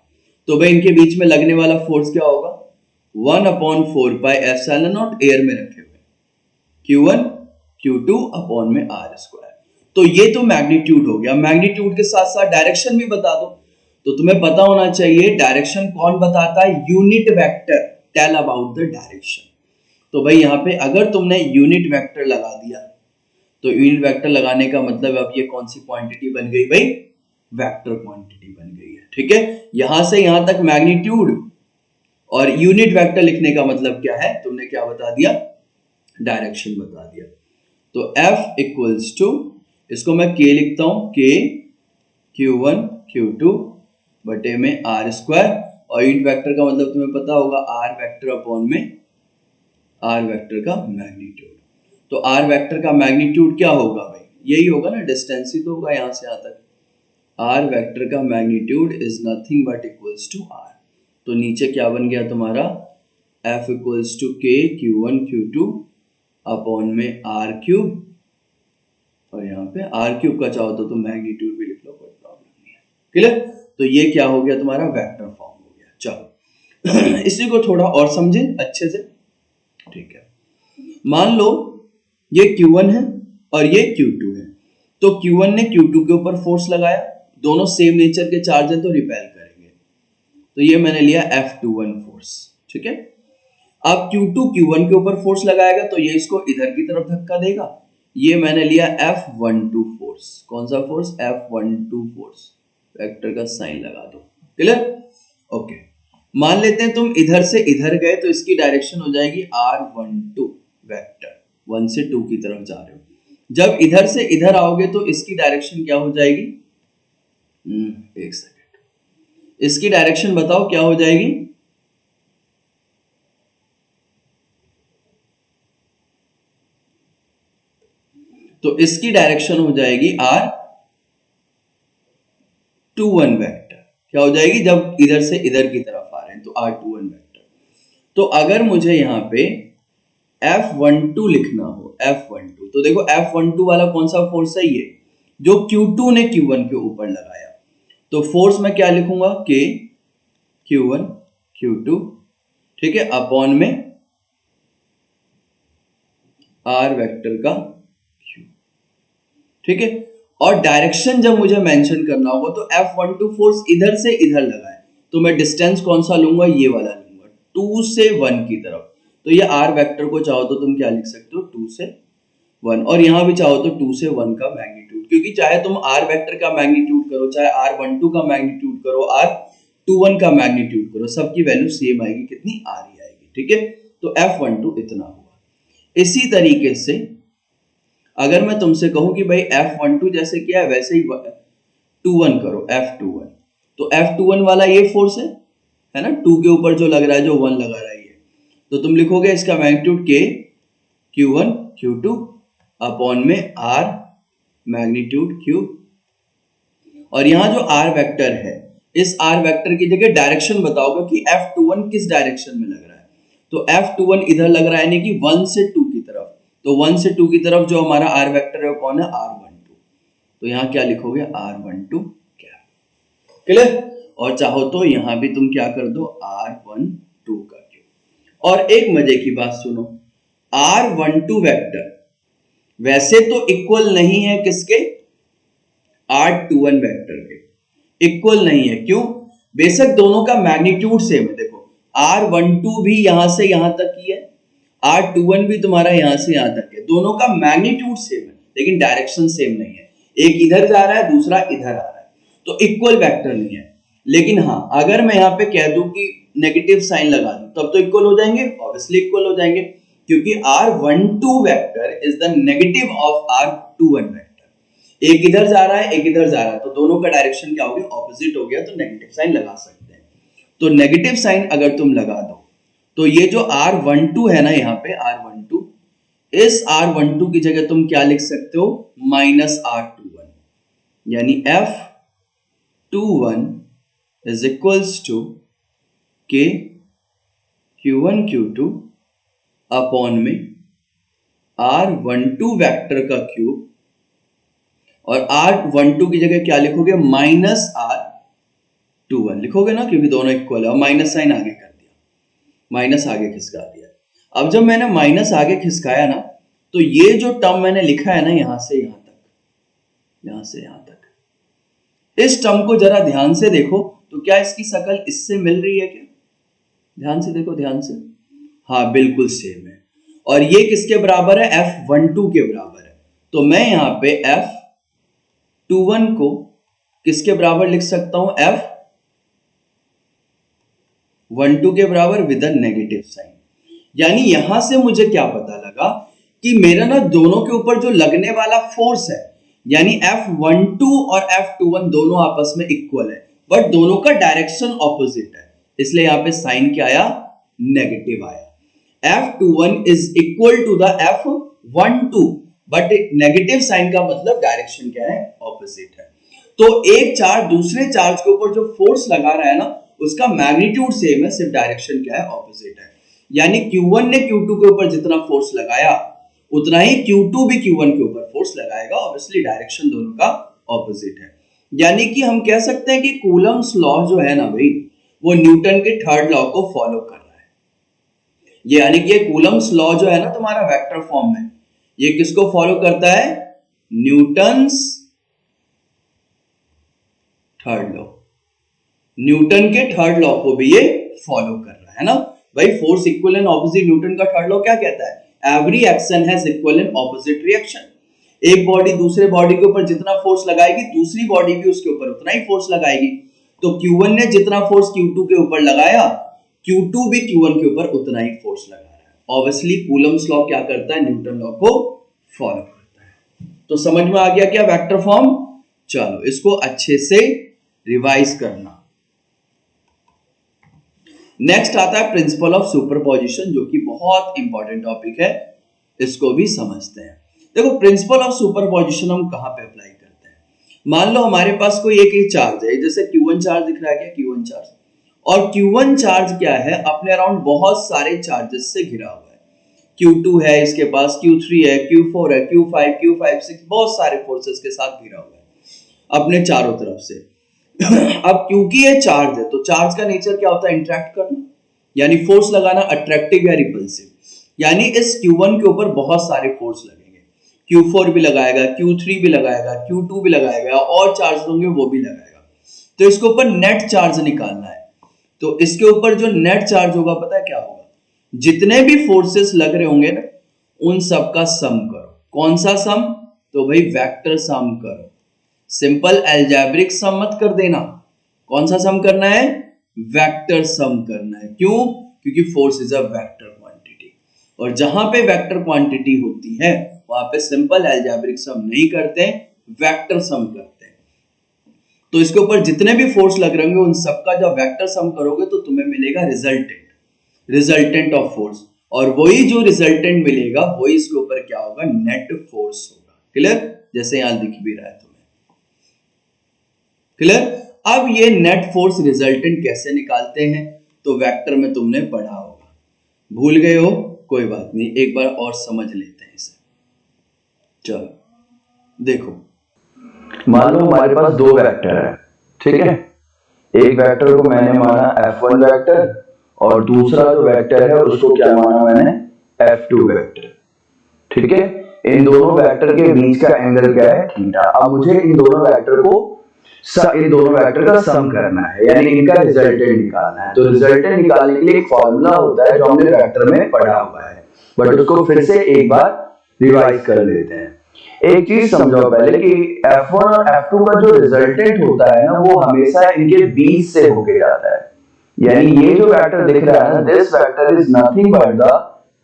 तो भाई इनके बीच में लगने वाला फोर्स क्या होगा? 1/4 पाई एप्सिलॉन नॉट एयर में रखे हुए Q1 Q2 अपॉन में R²। तो ये तो मैग्नीट्यूड हो गया। मैग्नीट्यूड के साथ साथ डायरेक्शन भी बता दो। तो तुम्हें पता होना चाहिए डायरेक्शन कौन बताता है? Unit vector tell about the direction. तो भाई यहां पे अगर तुमने यूनिट वेक्टर लगा दिया तो यूनिट वेक्टर लगाने का मतलब अब ये कौन सी क्वांटिटी बन गई भाई? वेक्टर क्वांटिटी बन गई है। ठीक है, यहां से यहां तक मैग्नीट्यूड और यूनिट वेक्टर लिखने का मतलब क्या है? तुमने क्या बता दिया? डायरेक्शन बता दिया। तो F इक्वल्स टू, इसको मैं K लिखता हूं, K Q1 Q2 बटे में R², और यूनिट वेक्टर का मतलब तुम्हें पता होगा R वेक्टर अपॉन में R वेक्टर का मैग्नीट्यूड। तो R वेक्टर का मैग्नीट्यूड क्या होगा भाई? यही होगा ना, डिस्टेंस ही तो होगा यहां से यहां तक। R वेक्टर का magnitude is nothing but equals to R। तो नीचे क्या बन गया तुम्हारा? F equals to K Q1 Q2 upon में R³, और यहाँ पे R³ का चाहो तो तुम मैग्नीट्यूड भी लिख लो, कोई प्रॉब्लम नहीं है। क्लियर? तो ये क्या हो गया? तुम्हारा वेक्टर फॉर्म हो गया। चलो इसी को थोड़ा और समझे अच्छे से। ठीक है, मान लो ये Q1 है और ये Q2 है, तो Q1 ने Q2 के ऊपर फोर्स लगाया, दोनों सेम नेचर के चार्ज है तो रिपेल करेंगे। तो ये मैंने लिया F21 फोर्स। ठीक है, अब Q2 Q1 के ऊपर फोर्स लगाएगा तो ये इसको इधर की तरफ धक्का देगा। ये मैंने लिया F12 फोर्स। कौन सा फोर्स? F12 force. वेक्टर का साइन लगा दो। क्लियर? ओके, मान लेते हैं तुम इधर से इधर गए तो इसकी डायरेक्शन हो जाएगी R12 वेक्टर, 1 से 2 की तरफ जा रहे हो। जब इधर से इधर आओगे तो इसकी डायरेक्शन क्या हो जाएगी? एक सेकेंड, इसकी डायरेक्शन बताओ क्या हो जाएगी? तो इसकी डायरेक्शन हो जाएगी R21 वेक्टर। क्या हो जाएगी? जब इधर से इधर की तरफ आ रहे हैं तो R21 वेक्टर। तो अगर मुझे यहां पे F12 लिखना हो, F12, तो देखो F12 वाला कौन सा फोर्स है? ये जो Q2 ने Q1 के ऊपर लगाया। तो फोर्स में क्या लिखूंगा? K Q1 Q2, ठीक है, अपॉन में R वेक्टर का Q। ठीक है, और डायरेक्शन जब मुझे मेंशन करना होगा तो F12 फोर्स इधर से इधर लगा है, तो मैं डिस्टेंस कौन सा लूंगा? ये वाला लूंगा, 2 से 1 की तरफ। तो ये R वेक्टर को चाहो तो तुम क्या लिख सकते हो? 2 से 1, और यहाँ भी चाहो तो 2 से 1 का मैग्नीट्यूड, क्योंकि चाहे तुम r वेक्टर का मैग्नीट्यूड करो, चाहे r12 का मैग्नीट्यूड करो, r21 का मैग्नीट्यूड करो, सबकी वैल्यू सेम आएगी, कितनी r ही आएगी। ठीक है, तो F12 इतना हुआ। इसी तरीके से अगर मैं तुमसे कहूं कि भाई F12 जैसे क्या है वैसे ही 21 करो, F21, तो F21 वाला ये फोर्स है ना, 2 के ऊपर जो लग रहा है, जो 1 लगा रहा है ये, तो तुम लिखोगे इसका magnitude K Q1 Q2 upon में R मैग्नीट्यूड Q, और यहाँ जो R वेक्टर है, इस R वेक्टर की जगह डायरेक्शन बताओगे कि F21 किस डायरेक्शन में लग रहा है, तो F21 इधर लग रहा है, यानी कि 1 से 2 की तरफ, तो 1 से 2 की तरफ जो हमारा R वेक्टर है वो कौन है, R12, तो यहाँ क्या लिखोगे, R12 क्या, क्लियर। और चाहो तो यहाँ भी तुम क्या कर दो, R12 का क्यूब। और एक मजे की बात सुनो, R12 वेक्टर वैसे तो इक्वल नहीं है किसके, R21 वेक्टर के, इक्वल नहीं है, क्यों, बेशक दोनों का मैग्नीट्यूड सेम है। देखो R12 भी यहां से यहां तक ही है, R21 भी तुम्हारा यहां से यहां तक है, दोनों का मैग्नीट्यूड सेम है, लेकिन डायरेक्शन सेम नहीं है, एक इधर जा रहा है, दूसरा इधर आ रहा है, तो इक्वल वेक्टर नहीं है। लेकिन हाँ, अगर मैं यहाँ पे कह दूं कि नेगेटिव साइन लगा दूं, तब तो इक्वल हो जाएंगे, ऑब्वियसली इक्वल हो जाएंगे, क्योंकि R12 vector is the negative of R21 vector. एक इधर जा रहा है, एक इधर जा रहा है, तो दोनों का डायरेक्शन क्या हो गया, ऑपोजिट हो गया, तो नेगेटिव साइन लगा सकते हैं। तो नेगेटिव साइन अगर तुम लगा दो, तो ये जो R12 है ना, यहाँ पे R12, इस R12 की जगह तुम क्या लिख सकते हो, माइनस R21, यानी F21 is equals to K Q1 Q2 upon में R12 वेक्टर का क्यूब, और R12 की जगह क्या लिखोगे, माइनस R21 लिखोगे ना, क्योंकि दोनों इक्वल है, और माइनस साइन आगे कर दिया, माइनस आगे खिसका दिया। अब जब मैंने माइनस आगे खिसकाया ना, तो ये जो टर्म मैंने लिखा है ना, यहां से यहां तक, यहां से यहां तक, इस टर्म को जरा ध्यान से देखो, तो क्या इसकी शकल इससे मिल रही है क्या, ध्यान से देखो, ध्यान से, हाँ बिल्कुल सेम है। और ये किसके बराबर है, F12 के बराबर है, तो मैं यहां पे F21 को किसके बराबर लिख सकता हूं, F12 के बराबर विद अ नेगेटिव साइन। यानी यहां से मुझे क्या पता लगा कि मेरा ना दोनों के ऊपर जो लगने वाला फोर्स है, यानी F12 और F21 दोनों आपस में इक्वल है, बट दोनों का डायरेक्शन ऑपोजिट है, इसलिए यहां पे साइन क्या आया, नेगेटिव आया। F21 is equal to the F12, but negative sign का मतलब डायरेक्शन क्या है, ऑपोजिट है। तो एक चार्ज दूसरे चार्ज के ऊपर जो फोर्स लगा रहा है ना, उसका मैग्नीट्यूड सेम है, सिर्फ डायरेक्शन क्या है, ऑपोजिट है। यानी Q1 ने Q2 के ऊपर जितना फोर्स लगाया, उतना ही Q2 भी Q1 के ऊपर फोर्स लगाएगा, ऑब्वियसली डायरेक्शन दोनों का ऑपोजिट है। यानी कि हम कह सकते हैं कि कूलम्स लॉ जो है ना भाई, वो न्यूटन के थर्ड लॉ को फॉलो कर रहा है। यानी कि कूलम्स लॉ जो है ना तुम्हारा वेक्टर फॉर्म में, ये किसको फॉलो करता है, न्यूटन्स थर्ड लॉ, न्यूटन के थर्ड लॉ को भी ये फॉलो कर रहा है ना भाई। Force equal and opposite, Newton का थर्ड लॉ क्या कहता है, every action has equal and opposite reaction. एक बॉडी दूसरे बॉडी के ऊपर जितना फोर्स लगाएगी, दूसरी बॉडी भी उसके ऊपर उतना ही फोर्स लगाएगी। तो Q1 ने जितना फोर्स Q2 के ऊपर लगाया, Q2 भी Q1 के ऊपर उतना ही फोर्स लगा रहा है। ऑब्वियसली कूलम्स लॉ क्या करता है, न्यूटन लॉ को फॉलो करता है। तो समझ में आ गया क्या वेक्टर फॉर्म। चलो इसको अच्छे से रिवाइज करना। नेक्स्ट आता है प्रिंसिपल ऑफ सुपरपोजिशन, जो कि बहुत इंपॉर्टेंट टॉपिक है, इसको भी समझते हैं। देखो प्रिंसिपल ऑफ सुपरपोजिशन हम कहां पे अप्लाई करते हैं, मान लो हमारे पास कोई एक चार्ज है, जैसे Q1 चार्ज दिख रहा है क्या, Q1 चार्ज, और Q1 चार्ज क्या है, अपने अराउंड बहुत सारे चार्जेस से घिरा हुआ है। Q2 है इसके पास, Q3 है, Q4 है, Q5, Q5, 6, बहुत सारे फोर्सेस के साथ घिरा हुआ है अपने चारों तरफ से। अब क्योंकि ये चार्ज है, तो चार्ज का नेचर क्या होता है, इंटरेक्ट करना, यानी फोर्स लगाना, अट्रैक्टिव या रिपल्सिव। यानी इस Q1 के ऊपर बहुत सारे फोर्स लगेंगे, Q4 भी लगाएगा, Q3 भी लगाएगा, Q2 भी लगाएगा, और चार्ज होंगे वो भी लगाएगा। तो इसके ऊपर नेट चार्ज निकालना है। तो इसके ऊपर जो नेट चार्ज होगा पता है क्या होगा, जितने भी फोर्सेस लग रहे होंगे ना, उन सब का सम करो। कौन सा सम? तो भाई वेक्टर सम करो, सिंपल अलजेब्रिक सम मत कर देना। कौन सा सम करना है? वेक्टर सम करना है। क्यों? क्योंकि force is a vector quantity, और जहां पे वेक्टर क्वांटिटी होती है वहां पे सिंपल अलजेब्रिक सम नहीं करते, वेक्टर सम करते हैं। तो इसके ऊपर जितने भी फोर्स लग रहे होंगे उन सबका जब वेक्टर सम करोगे तो तुम्हें मिलेगा रिजल्टेंट ऑफ फोर्स, और वही जो रिजल्टेंट मिलेगा वही इसके ऊपर क्या होगा? नेट फोर्स होगा। क्लियर? जैसे यहां दिख भी रहा है तुम्हें। क्लियर? अब ये नेट फोर्स रिजल्टेंट कैसे निकालते हैं? तो वेक्टर में तुमने पढ़ा होगा, भूल गए हो कोई बात नहीं, एक बार और समझ लेते हैं इसे। चलो देखो, मान लो हमारे पास दो वेक्टर है, ठीक है। एक वेक्टर को मैंने माना F1 वेक्टर और दूसरा जो वेक्टर है उसको क्या माना मैंने? F2 वेक्टर, ठीक है। इन दोनों वेक्टर के बीच का एंगल क्या है? थीटा। अब मुझे इन दोनों वेक्टर का सम करना है, यानी इनका रिजल्टेंट निकालना है। तो रिजल्टेंट निकालने के लिए एक फॉर्मूला होता है जो हमने वेक्टर में पढ़ा हुआ है, बट उसको फिर से एक बार रिवाइज कर लेते हैं। एक चीज समझो पहले कि F1 और F2 का जो रिजल्टेंट होता है ना, वो हमेशा इनके बीच से होके जाता है। यानी ये जो वेक्टर दिख रहा है ना, this vector is nothing but the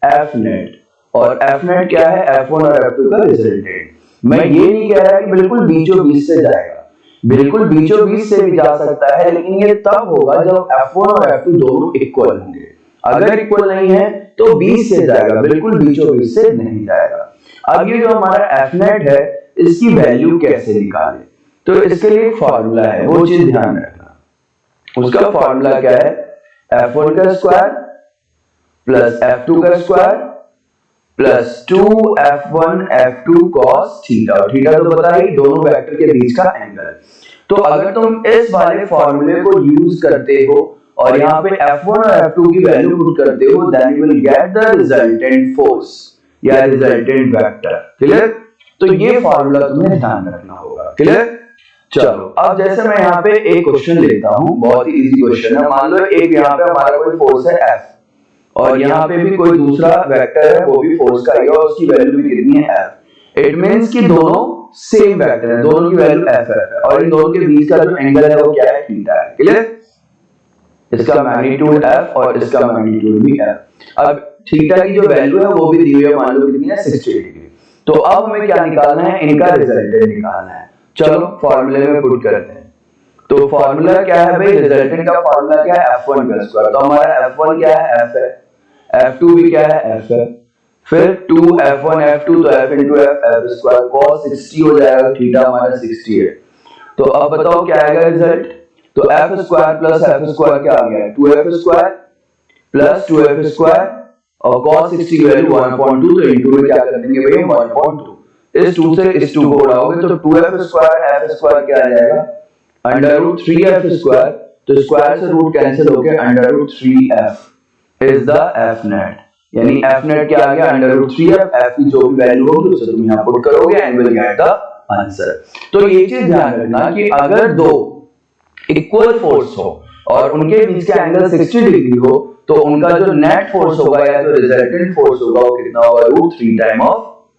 F net, और F नेट क्या है? F1 और F2 का रिजल्टेंट। मैं ये नहीं कह रहा कि बिल्कुल बीचों बीच से जाएगा, बिल्कुल बीचों बीच से भी जा सकता है, लेकिन ये तब होगा जब F1 और F2 दोनों इक्वल होंगे। अगर इक्वल नहीं है तो बीच से जाएगा, बिल्कुल बीचों बीच से नहीं जाएगा। अब ये जो हमारा F नेट है, इसकी वैल्यू कैसे निकालें? तो इसके लिए एक फॉर्मूला है, वो चीज ध्यान रखना। उसका फॉर्मूला क्या है? F1 का स्क्वायर प्लस F2 का square plus 2F1 F2 cos theta. Theta तो पता है, दोनों वेक्टर के बीच का एंगल। तो अगर तुम इस वाले फॉर्मूले को यूज करते हो और यहाँ पे F1 और F2 की वैल्यू पुट करते हो, then you will get the resultant force या रिजल्टेंट वेक्टर। क्लियर? तो ये फॉर्मूला तुम्हें ध्यान रखना होगा। क्लियर? चलो अब जैसे मैं यहाँ पे एक क्वेश्चन लेता हूँ, बहुत ही इजी क्वेश्चन है। मान लो एक यहाँ पे हमारा कोई फोर्स है F, और यहाँ पे भी कोई दूसरा वेक्टर है, वो भी फोर्स का ही है और उसकी वैल्यू भी कितनी है? F। इट मींस कि दोनों सेम वेक्टर है, दोनों की वैल्यू F है, और इन दोनों के बीच का जो एंगल है वो क्या है? थीटा है। क्लियर? इसका मैग्नीट्यूड F और इसका मैग्नीट्यूड भी F। अब थीटा की जो वैल्यू है वो भी दी हुई है, मान लो कितनी है? 60 डिग्री। तो अब हमें क्या निकालना है? इनका रिजल्टेंट निकालना है। चलो फॉर्मूले में पुट करते हैं। तो फॉर्मूला क्या है भाई? रिजल्टेंट का फॉर्मूला क्या है? F1 का स्क्वायर। तो हमारा F1 क्या है? F है। F2 भी क्या है? F है। फिर 2F1 F2, तो F into F, F square cos 60 हो जाएगा, थीटा हमारा 60 है। तो अब बताओ क्या आएगा रिजल्ट? तो F square plus F square क्या आ गया? 2F square plus 2F square और cos 60 की वैल्यू 1.2, तो इनटू में क्या कर देंगे भाई? 1.2। इस 2 से इस 2 को उड़ाओगे तो 2F स्क्वायर F स्क्वायर क्या आ जाएगा? Under root 3F square. तो स्क्वायर से रूट कैंसिल होकर under root 3F is the F net. यानी F नेट क्या आ गया? Under root 3F। F की जो भी वैल्यू होगी उसे तुम यहाँ पुट करोगे and will get the answer. तो ये चीज ध्यान रखना कि अगर दो इक्वल फोर्स हो और उनके बीच का एंगल 60 डिग्री हो, तो उनका जो नेट फोर्स होगा या जो रिजल्टेंट फोर्स होगा वो कितना होगा? Root 3 time of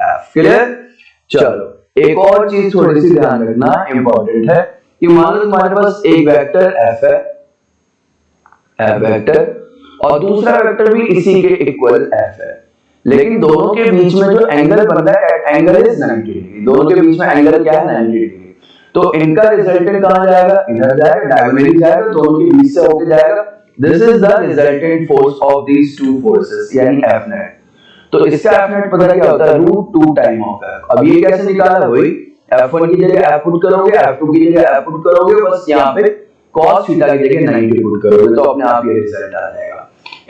F। Clear? चलो एक और चीज थोड़ी सी ध्यान रखना इंपॉर्टेंट है कि मान लो तुम्हारे पास एक वेक्टर F है, F वेक्टर, और दूसरा वेक्टर भी इसी के इक्वल F है, लेकिन दोनों के बीच में जो एंगल बन रहा है एंगल इज 90 डिग्री। दोनों के बीच में एंगल क्या है? 90 डिग्री। तो इनका रिजल्टेंट कहां जाएगा? इधर जाएगा, डायगोनली जाएगा, दोनों के बीच से होके जाएगा। This is the resultant force of these two forces, यानी F नेट। तो इसका F नेट पता क्या होता है? Root 2 time of F। अब ये कैसे निकाला? वही F1 की जगह F पुट करोगे, F2 की जगह F पुट करोगे, बस यहाँ पे cos थीटा की जगह 90 पुट करोगे, तो अपने आप ये रिजल्ट आ जाएगा।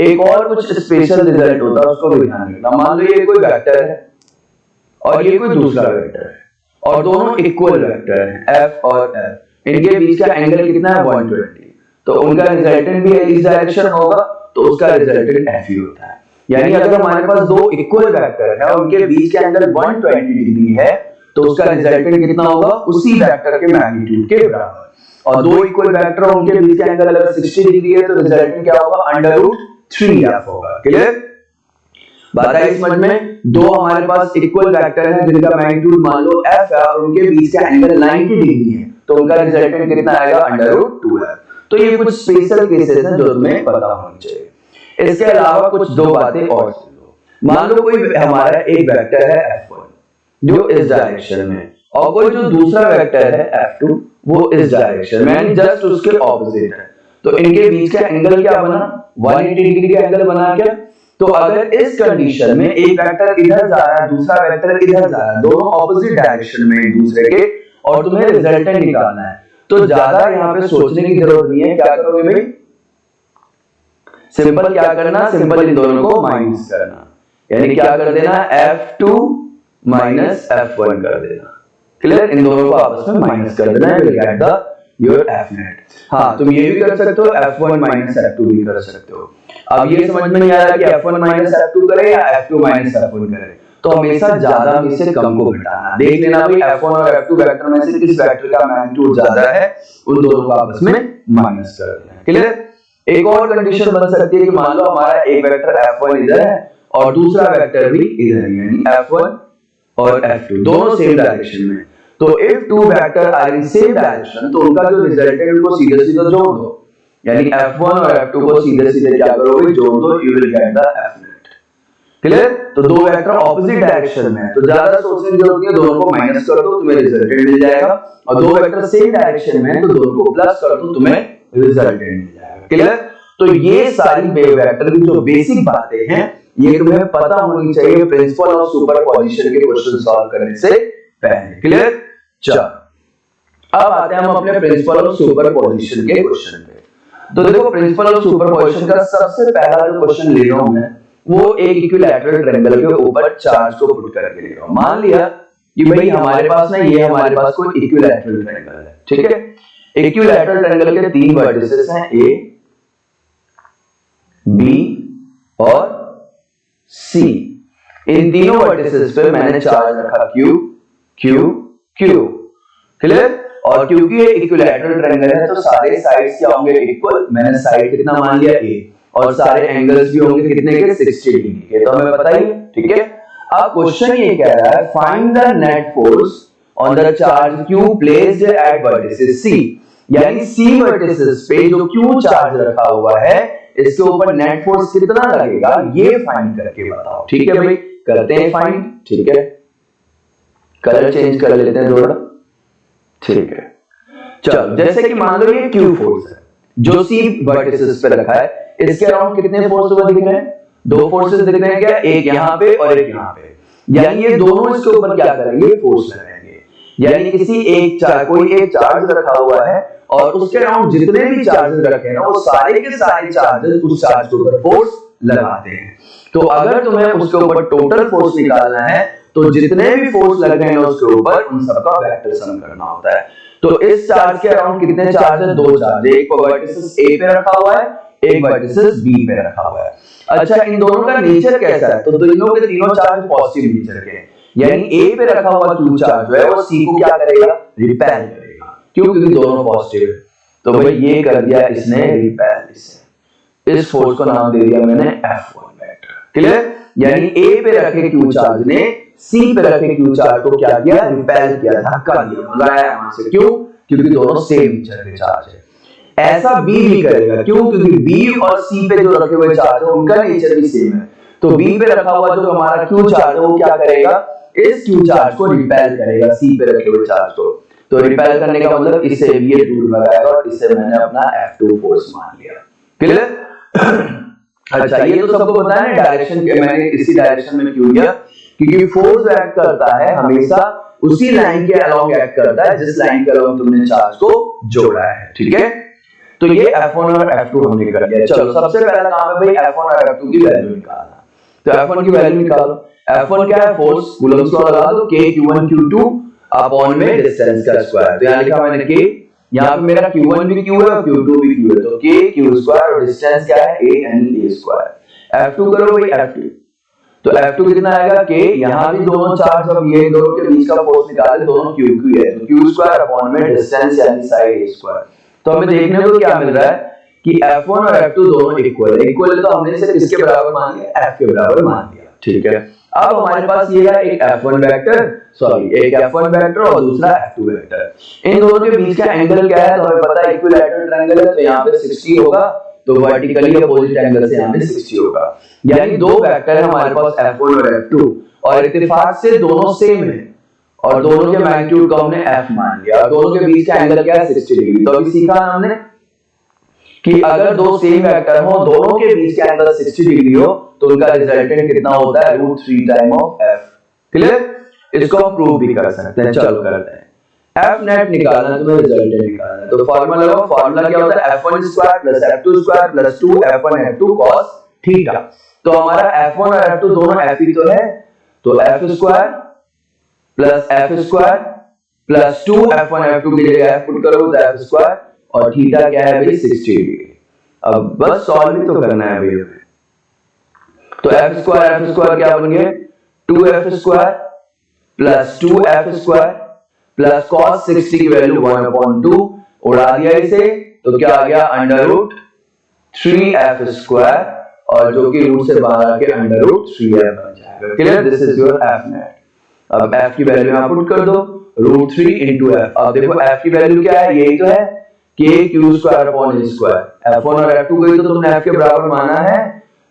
एक और कुछ स्पेशल रिजल्ट होता है, उसको भी ध्यान रखना। मान लो ये कोई वेक्टर है और ये कोई दूसरा वेक्टर है और दोनों इक्वल वेक्टर हैं, F और F। इनके बीच का एंगल कितना है? 120। तो उनका रिजल्टेंट भी इस डायरेक्शन होगा, तो उसका रिजल्टेंट F ही होता है। यानी अगर हमारे पास दो इक्वल वेक्टर है और उनके बीच का एंगल 120 डिग्री है, तो उसका रिजल्टेंट कितना होगा? उसी वेक्टर के मैग्नीट्यूड के बराबर। और दो इक्वल वेक्टर उनके बीच का एंगल अगर 60 डिग्री है, तो रिजल्टेंट क्या होगा? अंडर रूट 3F होगा। क्लियर? बात आई समझ में? दो हमारे पास इक्वल वेक्टर है जिनका मैग्नीट्यूड मान लो f है और उनके बीच का एंगल 90 डिग्री है, तो उनका रिजल्टेंट कितना आएगा? √2f। तो ये कुछ स्पेशल केसेस हैं जो तुम्हें पता होनी चाहिए। इसके अलावा कुछ दो बातें और सुन लो। मान लो कोई हमारा एक वेक्टर है f1 जो इस डायरेक्शन में, और कोई जो दूसरा वेक्टर है f2 वो इस डायरेक्शन में, यानी जस्ट उसके ऑपोजिट है। तो इनके बीच का एंगल क्या बना? 180 डिग्री का एंगल बना क्या? तो अगर इस कंडीशन में एक वेक्टर इधर जा रहा है, दूसरा वेक्टर इधर जा रहा है, दोनों ऑपोजिट डायरेक्शन में एक दूसरे के, और तुम्हें रिजल्टेंट निकालना है, तो ज्यादा यहाँ पे सोचने की जरूरत नहीं है। क्या करोगे भाई? सिंपल क्या करना? सिंपल इन दोनों को माइनस करना, यानी क्या कर देना? f2 माइनस f1 कर देना। क्लियर? इन दोनों को आपस में माइनस कर देना, will get the your f net। हाँ, तुम ये भी कर सकते हो, f1 माइनस f2 भी कर सकते हो। अब ये समझ में नहीं आ रहा कि f1 माइनस f2 करे या f2 माइनस f1 करे, तो हमेशा ज्यादा में से कम को घटाना। देख लेना भाई f1 और f2 वेक्टर में से किस वेक्टर का मैग्नीट्यूड ज्यादा है, उन दोनों को आपस में माइनस कर देना। क्लियर? एक और कंडीशन बन सकती है कि मान लो हमारा एक वेक्टर f1 इधर है और दूसरा वेक्टर भी इधर है, यानी f1 और f2 दोनों सेम डायरेक्शन में। तो if two vector are in same direction, तो उनका जो रिजल्टेंट उनको सीधे सीधे जोड़ दो, यानी f1 और f2 को सीधे सीधे क्या करोगे? जोड़ दो, you will get the f net। Clear? तो दो वेक्टर ऑपोजिट डायरेक्शन में है, तो ज्यादा सोचने की जरूरत नहीं है, दोनों को माइनस कर दो, तुम्हें रिजल्टेंट मिल जाएगा। और दो वेक्टर सेम डायरेक्शन में है, तो दोनों को प्लस कर दो, तुम्हें रिजल्टेंट मिल जाएगा। क्लियर? तो ये सारी वेक्टर की जो बेसिक बातें हैं ये तुम्हें पता होनी चाहिए प्रिंसिपल ऑफ सुपरपोजिशन के क्वेश्चन सॉल्व करने से पहले। क्लियर? चलो अब आते हैं हम अपने प्रिंसिपल ऑफ सुपरपोजिशन के क्वेश्चन पे। तो देखो प्रिंसिपल ऑफ सुपरपोजिशन का सबसे पहला जो क्वेश्चन ले रहा हूं मैं, वो एक इक्विलैटरल ट्रायंगल के ऊपर चार्ज को पुट करके ले रहा हूं। मान लिया कि भाई हमारे पास ना ये हमारे पास कोई इक्विलैटरल ट्रायंगल है, ठीक है। इक्विलैटरल ट्रायंगल के तीन वर्टिसेस हैं, ए, बी और सी। इन तीनों वर्टिसेस पे मैंने चार्ज रखा Q, Q, Q। क्लियर? और क्योंकि ये इक्विलैटरल ट्रायंगल है तो सारे साइड्स क्या होंगे? इक्वल। मैंने साइड कितना मान लिया? A, और सारे एंगल्स भी होंगे कितने के? 60 डिग्री के। तो हमें पता ही, ठीक है। अब क्वेश्चन ये कह रहा है find the net force on the charge Q placed at vertices C, यानी C वर्टिसेस पे जो Q चार्ज रखा हुआ है इसके ऊपर नेट फोर्स कितना लगेगा ये फाइंड करके बताओ। ठीक है भाई, करते हैं फाइंड। ठीक है, कलर चेंज कर लेते हैं थोड़ा। ठीक है, चलो जैसे कि मान लो ये Q फोर्स है जो C वर्टिसेस पे रखा है, इसके अराउंड कितने फोर्स ऊपर दिख रहे हैं? दो फोर्सेस दिख रहे हैं क्या? एक यहाँ पे और एक यहाँ पे, यानी ये दोनों इसके ऊपर क्या करेंगे? फोर्स लगाएंगे। यानी किसी एक कोई एक चार्ज रखा हुआ है और उसके अराउंड जितने भी चार्जेस रखे हैं ना वो सारे के सारे चार्जेस उस चार्ज के ऊपर फोर्स लगाते हैं। तो अगर तुम्हें उसके ऊपर टोटल फोर्स निकालना है तो जितने भी फोर्स लगे हैं उसके ऊपर उन सबका वेक्टर सम करना होता है। तो इस चार्ज के अराउंड कितने चार्ज है? दो चार्ज, एक वर्टिसेस A पे रखा हुआ है, एक वर्टिसेस B पे रखा हुआ है। अच्छा, इन दोनों का नेचर कैसा है? तो दोनों के तीनों चार्ज पॉजिटिव नेचर के हैं, यानी A पे रखा हुआ Q चार्ज जो है वो C को क्या करेगा? रिपेल करेगा। क्यों? क्योंकि दोनों पॉजिटिव है। तो भाई ये कर दिया इसने रिपेल, इस फोर्स को नाम दे दिया मैंने F1 वेक्टर। क्लियर? यानी A पे रखे Q चार्ज ने C पे रखे Q चार्ज को क्या किया? रिपेल किया, धक्का दिया, भगाया वहां से। क्यों? क्योंकि दोनों सेम नेचर के चार्ज है। ऐसा B भी करेगा। क्यों? क्योंकि B और C पे जो रखे हुए चार्ज है उनका नेचर भी सेम है। तो B पे रखा हुआ जो हमारा Q चार्ज है वो क्या करेगा? इस Q चार्ज को रिपेल करेगा C पे रखे हुए चार्ज को। तो रिपेल करने का मतलब इससे भी ये दूर लगाएगा और इससे मैंने अपना F2 फोर्स मान लिया। क्लियर? अच्छा, ये तो सबको पता है ना डायरेक्शन के, मैंने इसी डायरेक्शन में क्यों लिया? क्योंकि फोर्स एक्ट करता है हमेशा उसी लाइन के अलोंग एक्ट करता है जिस लाइन के अलोंग तुमने चार्ज को जोड़ा है। ठीक है, तो ये F1 और F2 हमने कर लिया। चलो सबसे पहला काम है भाई F1 और F2 की वैल्यू निकालना। तो F1 की वैल्यू निकालो। F1 क्या है? फोर्स, कूलम्ब्स लॉ लगा दो, K Q1 Q2 अपॉन में डिस्टेंस का स्क्वायर। तो यहां लिखा मैंने K, यहां पे मेरा Q1 भी Q है और Q2 भी Q है, तो K Q स्क्वायर और डिस्टेंस क्या है? A यानी A स्क्वायर। F2 करो भाई F2, तो F2 कितना आएगा? K, यहां भी दोनों चार्ज, अब ये दोनों के बीच का फोर्स निकाले, दोनों Q Q है, तो Q स्क्वायर अपॉन में डिस्टेंस यानी साइड A स्क्वायर। तो हमें देखने को क्या मिल रहा है कि F1 और F2 दोनों इक्वल है। इक्वल है तो हमने इसे किसके बराबर मान लिया? F के बराबर मान लिया। ठीक है, अब हमारे पास ये है एक F1 वेक्टर, एक F1 वेक्टर और दूसरा F2 वेक्टर। इन दोनों के बीच का एंगल क्या है, तो हमें पता है इक्विलैटरल ट्रायंगल है, तो यहाँ पे 60 होगा, तो वर्टिकली अपोजिट एंगल से यहाँ पे 60 होगा। यानी दो वेक्टर है हमारे पास F1 और F2, और इत्तेफाक से दोनों सेम है और दोनों के मैग्नीट्यूड को हमने F मान लिया, और दोनों के बीच का एंगल क्या है, 60 डिग्री। तो अभी सीखा हमने कि अगर दो सेम वेक्टर हो, दोनों के बीच का एंगल 60 डिग्री हो, तो उनका रिजल्टेंट कितना होता है, √3 टाइम ऑफ F। क्लियर? इसको हम प्रूव भी कर सकते हैं, चलो करते हैं। F नेट निकालना, तुम्हें रिजल्टेंट निकालना है, तो फार्मूला लगाओ। फार्मूला क्या होता है, F1 square plus F2 square plus 2 F1 F2 cos theta. तो हमारा F1 और F2 दोनों F ही तो है, तो F square plus F square plus 2 F1 F2 की जगह F पुट करो तो F स्क्वायर, और थीटा क्या है भाई, 60 डिग्री। अब बस सॉल्व ही तो करना है भाई। तो F स्क्वायर क्या बन गया, 2F square plus 2F square plus cos 60 की वैल्यू 1/2, उड़ा दिया इसे, तो क्या आ गया, √3F स्क्वायर, और जो कि रूट से बाहर आके √3F बन जाएगा। Clear? This is your F net. अब F की वैल्यू यहां पुट कर दो, √3 into F। अब देखो F की वैल्यू क्या है, यही तो है, KQ square upon A square. F1 और F2 को तो तुमने F के बराबर माना है,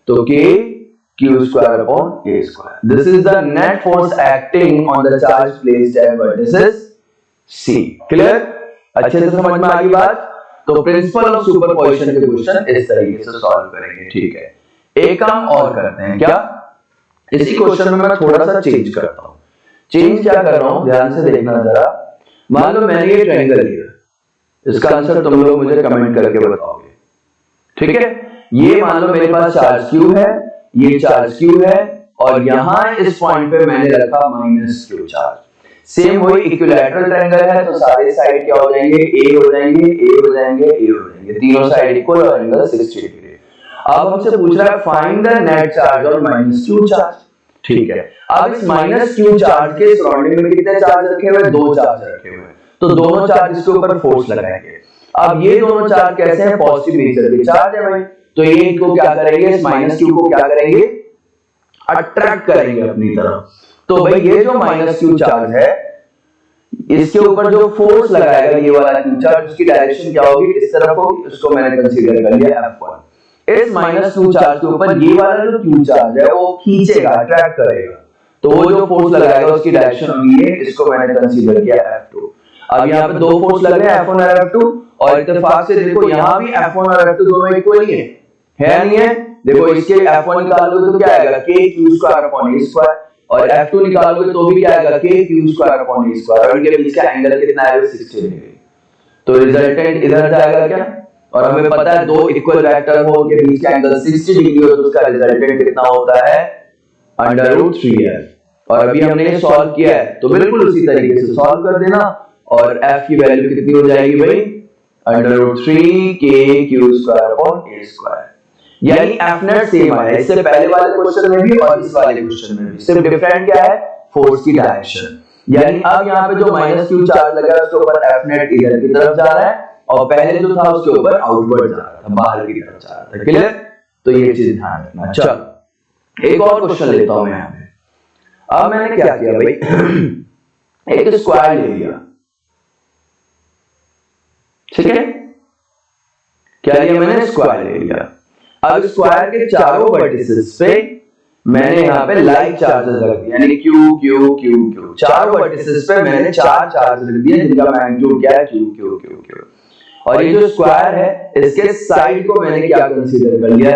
तो KQ square upon A square. This is the net force acting on the charge placed at vertices C। Clear? अच्छे से समझ में आ गई बात? तो प्रिंसिपल ऑफ सुपरपोजिशन के क्वेश्चन इस तरीके से सॉल्व करेंगे। ठीक है, एक काम और करते हैं, क्या इसी क्वेश्चन में मैं थोड़ा सा चेंज करता हूं। चेंज क्या कर रहा हूं, ध्यान से देखना जरा। मान लो मैंने ये ट्रायंगल लिया, इसका आंसर तुम लोग मुझे कमेंट करके बताओगे। ठीक है, ये मान लो मेरे पास चार्ज Q है, ये चार्ज Q है, और यहां इस पॉइंट पे मैंने रखा -Q चार्ज। सेम वही इक्विलैटरल ट्रायंगल है, तो सारे साइड क्या हो जाएंगे, A हो जाएंगे, A हो जाएंगे, A हो जाएंगे, तीनों साइड इक्वल और एंगल 60 डिग्री। अब हमसे पूछ रहा है फाइंड द नेट चार्ज और -Q चार्ज। ठीक है, अब इस -Q चार्ज के सराउंडिंग में कितने चार्ज रखे हुए हैं, दो चार्ज रखे हुए हैं, तो दोनों चार्ज इसके ऊपर फोर्स लगाएंगे। अब ये दोनों चार्ज कैसे हैं, पॉजिटिव नेचर के चार्ज है भाई, तो ये इनको क्या करेंगे, इस -Q को क्या करेंगे, अट्रैक्ट करेंगे अपनी तरफ। तो भाई ये जो -Q चार्ज है, इसके ऊपर जो फोर्स लगाएगा ये वाला Q चार्ज, उसकी डायरेक्शन क्या होगी, इस तरफ होगी, उसको मैंने कंसीडर कर लिया F1। इस -Q चार्ज के ऊपर ये वाला जो Q चार्ज है वो खींचेगा, अट्रैक्ट करेगा, तो वो जो फोर्स लगाएगा उसकी डायरेक्शन होगी ये, इसको मैंने कंसीडर किया F2। अब यहाँ पे दो फोर्स लग रहे हैं, F1 और F2, और इत्तेफाक से देखो यहाँ भी F1 और F2 दोनों इक्वल ही है नहीं है? देखो इसके F1 निकालोगे तो क्या आएगा, KQ square upon A square, और F2 निकालोगे तो भी क्या आएगा, KQ square upon A square, और इनके बीच का एंगल कितना आएगा, 60 डिग्री। तो रिजल्टेंट इधर जाएगा क्या, और हमें पता है दो इक्वल वेक्टर हो, उनके बीच का एंगल 60 डिग्री हो, तो उसका रिजल्टेंट कितना होता है, √3F। और अभी हमने ये सॉल्व किया है, तो बिल्कुल उसी तरीके से सॉल्व कर देना, और F की वैल्यू कितनी हो जाएगी भाई, √3KQ square upon A square. यानी F नेट सेम है, इससे पहले वाले क्वेश्चन में भी और इस वाले क्वेश्चन में भी, सिर्फ डिफरेंट क्या है, फोर्स की डायरेक्शन। यानी अब यहाँ पे जो -Q चार्ज लगा है उसके ऊपर F नेट इधर की तरफ जा रहा है, और पहले जो था उसके ऊपर आउटवर्ड जा रहा था, बाहर की तरफ जा रहा था। क्लियर? तो ये चीज ध्यान रखना। चलो एक और क्वेश्चन लेता हूं मैं यहाँ पे। अब मैंने क्या किया भाई, एक स्क्वायर ले लिया, ठीक है, क्या लिया मैंने, स्क्वायर ले लिया। अब स्क्वायर के चारों वर्टिसेस पे मैंने यहाँ पे लाइक चार्जेस रख दिए, यानी Q Q Q Q, चारों वर्टिसेस पे मैंने चार चार्ज रख दिए जिनका मैग्नीट्यूड क्या है, Q Q Q Q। और ये जो स्क्वायर है इसके साइड को मैंने क्या कंसीडर कर लिया,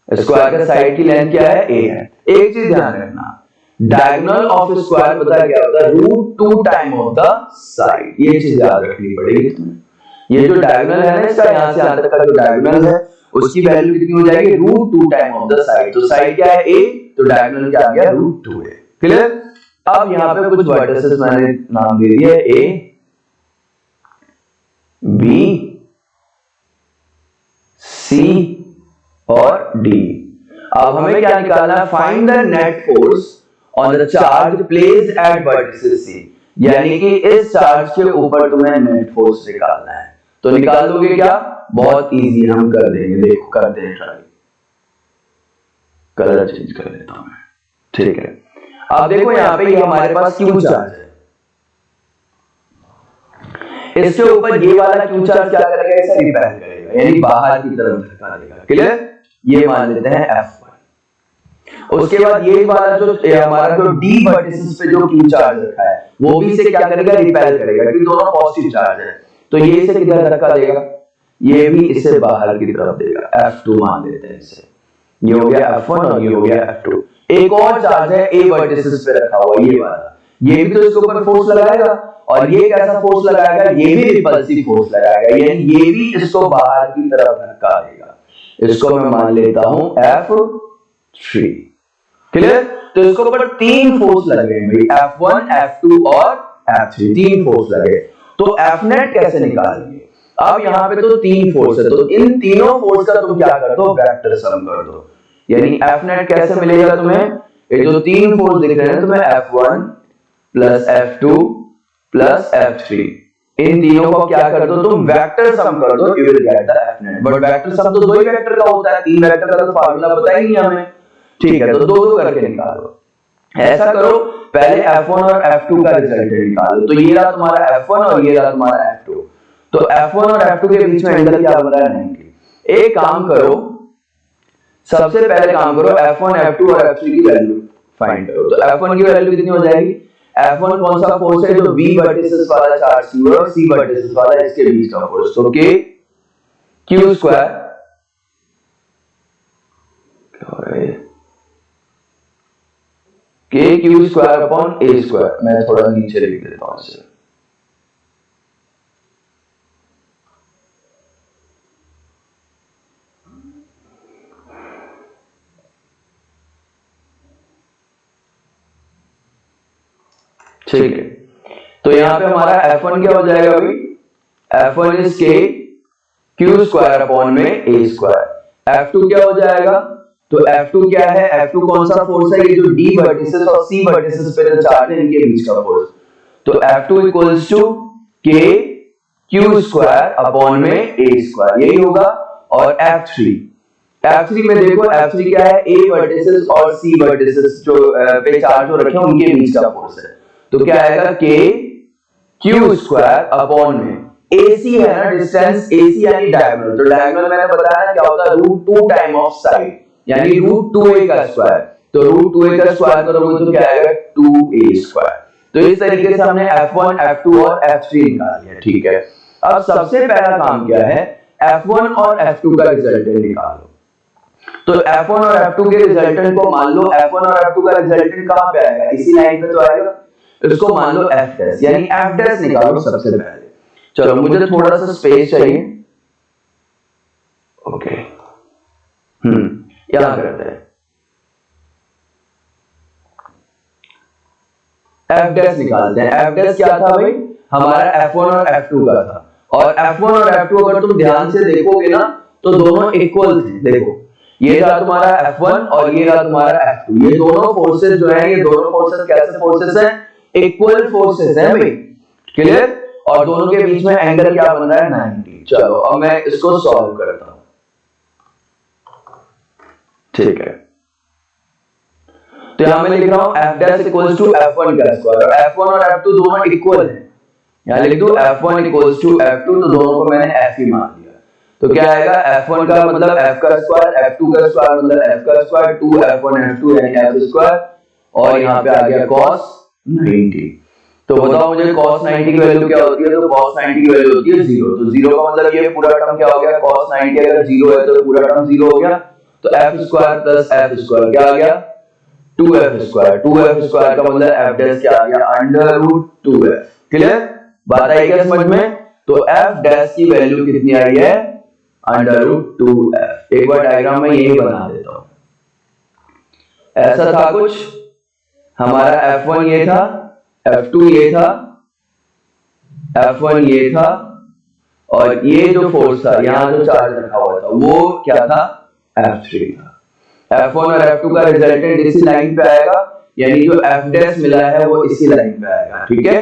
A। स्क्वायर का साइड की लेंथ क्या है, A है। एक चीज ध्यान रखना, डायगोनल ऑफ स्क्वायर पता क्या होता है, √2 टाइम ऑफ द साइड। ये चीज याद रखनी पड़ेगी तुम्हें। ये जो डायगोनल है ना इसका, यहां से यहां तक का जो डायगोनल है उसकी वैल्यू कितनी हो जाएगी, √2 टाइम ऑफ द साइड। तो साइड क्या है, A, तो डायगोनल क्या आ गया, √2 है। क्लियर? अब यहां पे कुछ वर्टिसेस मैंने नाम दे दिए, A, B, C और D। अब हमें क्या निकालना है, find the net force on the charge placed at vertices C। यानी कि इस चार्ज के ऊपर तुम्हें नेट फोर्स निकालना है। तो निकाल दोगे क्या, बहुत इजी, हम कर देंगे, देखो करते हैं ट्राई, कलर चेंज कर लेता हूं मैं, ठीक है। अब देखो यहाँ पे ये हमारे पास क्यू चार्ज है, इसके ऊपर ये वाला क्यू चार्ज क्या करेगा, इसे रिपेल करेगा, यानी बाहर की तरफ धक्का देगा। क्लियर? ये मान लेते हैं F1। उसके बाद ये वाला जो हमारा जो D वर्टिसेस पे जो क्यू चार्ज रखा है वो भी इसे क्या करेगा, रिपेल करेगा, क्योंकि दोनों पॉजिटिव चार्ज है। तो ये इसे किधर धक्का देगा, ये भी इसे बाहर की तरफ देगा, F2 मान लेते हैं इसे। ये हो गया F1 और ये हो गया F2। एक और चार्ज है A वर्टिसेस पे रखा हुआ, ये वाला, ये भी तो इसके ऊपर फोर्स लगाएगा, और ये कैसा फोर्स लगाएगा, ये भी रिपल्सिव फोर्स लगाएगा, यानी ये भी इसको बाहर की तरफ धक्का देगा। इसको मैं मान लेता हूं F3। क्लियर? तो इसके ऊपर 3 फोर्स लगे भाई, F1, F2 और F3, 3 फोर्स लगे। तो Fnet कैसे निकालेंगे? अब यहाँ पे तो 3 फोर्स है, तो इन तीनों फोर्स का तुम क्या कर दो, वेक्टर सम कर दो। यानी Fnet कैसे मिलेगा तुम्हें, ये जो 3 फोर्स दिख रहे हैं तुम्हें, F1 plus F2 plus F3, इन तीनों को क्या कर दो तुम, वेक्टर सम कर दो, you will get the Fnet। But vector sum तो 2 ही वेक्टर का होता है, 3 वेक्टर का तो फार्मूला पता ही नहीं हमें, ठीक है। तो 2-2 करके निकालो। ऐसा करो, पहले F1 और F2 का रिजल्ट निकालो। तो ये रहा तुम्हारा F1 और ये रहा तुम्हारा F2। तो F1 और F2 के बीच में एंगल क्या बन रहा है, 90। एक काम करो, सबसे पहले काम करो, F1, F2 और F3 की वैल्यू फाइंड करो। तो F1 की वैल्यू कितनी हो जाएगी, F1 कौन सा फोर्स है, जो V वर्टिसेस वाला चार्ज Q और C वर्टिसेस वाला इसके बीच का फोर्स, तो K Q square, K Q square upon A square. मैं थोड़ा नीचे लिख देता हूं इसे, ठीक है। तो यहाँ पे हमारा F1 क्या हो जाएगा भाई, F1 is K Q square upon में A स्क्वायर। F2 क्या हो जाएगा, तो F2 क्या है, F2 कौन सा फोर्स है, ये जो D वर्टिसेस और C वर्टिसेस पे जो चार्ज है इनके बीच का फोर्स। तो F2 equals to K Q square upon में A स्क्वायर, यही होगा। और F3 में देखो, F3 क्या है, A वर्टिसेस और C वर्टिसेस जो पे चार्ज हो रखे हैं उनके बीच का फोर्स है। तो क्या आएगा, K Q स्क्वायर अपॉन में AC है ना डिस्टेंस, AC यानी डायगोनल। तो डायगोनल मैंने बताया क्या होता है, √2 टाइम ऑफ साइड, यानी √2a का स्क्वायर। तो √2a का स्क्वायर करोगे तो क्या आएगा, 2a स्क्वायर। तो इस तरीके से हमने F1, F2 और F3 निकाल लिया, ठीक है। अब सबसे पहला काम क्या है, F1 और F2 का रिजल्टेंट निकालो। तो F1 और F2 के रिजल्टेंट को मान लो, F1 और F2 का रिजल्टेंट कहां पे आएगा, इसी लाइन पे तो आएगा। इसको मान लो F' यानी F' निकालो सबसे पहले। चलो मुझे थोड़ा सा स्पेस चाहिए, ओके, यहां करते हैं F' निकालते हैं। F' क्या था भाई, हमारा F1 और F2 का था। और F1 और F2 अगर तुम ध्यान से देखोगे ना तो दोनों इक्वल थे। देखो ये रहा तुम्हारा F1 और ये रहा तुम्हारा F2, ये दोनों फोर्सेस जो है, ये दोनों फोर्सेस कैसे फोर्सेस हैं, इक्वल फोर्सेस हैं भाई। क्लियर? और दोनों के बीच में एंगल क्या बन रहा है, 90। चलो अब मैं इसको सॉल्व करता हूं, ठीक है। तो यहां मैं लिख रहा हूं F' इक्वल्स टू F1 का स्क्वायर, और F1 और F2 दोनों इक्वल हैं। यहां लिख दो F1 इक्वल्स टू F2, तो दोनों को मैंने F ही मान लिया। तो क्या आएगा, F1 का मतलब F का स्क्वायर, F2 का स्क्वायर मतलब F का स्क्वायर, 2F1 F2 यानी F स्क्वायर, और यहां पे आ गया cos 90। तो बताओ मुझे cos 90 की वैल्यू क्या होती है, तो cos 90 की वैल्यू होती है 0। तो 0 का मतलब ये पूरा टर्म क्या हो गया, cos 90 अगर 0 है तो पूरा टर्म 0 हो गया। तो F square plus F square क्या आ गया, 2F स्क्वायर। 2F स्क्वायर का मतलब F' क्या आ गया, √2F। क्लियर? बात आई क्या समझ में? तो F' की वैल्यू कितनी आई है, √2F। एक बार डायग्राम में यही बना देता हूं। ऐसा था कुछ, हमारा F1 ये था, F2 ये था, F1 ये था, और ये जो फोर्स था यहां जो चार्ज रखा हुआ था वो क्या था, F3 था। F1 और F2 का रिजल्टेंट इसी लाइन पे आएगा, यानी जो F' मिला है वो इसी लाइन पे आएगा, ठीक है।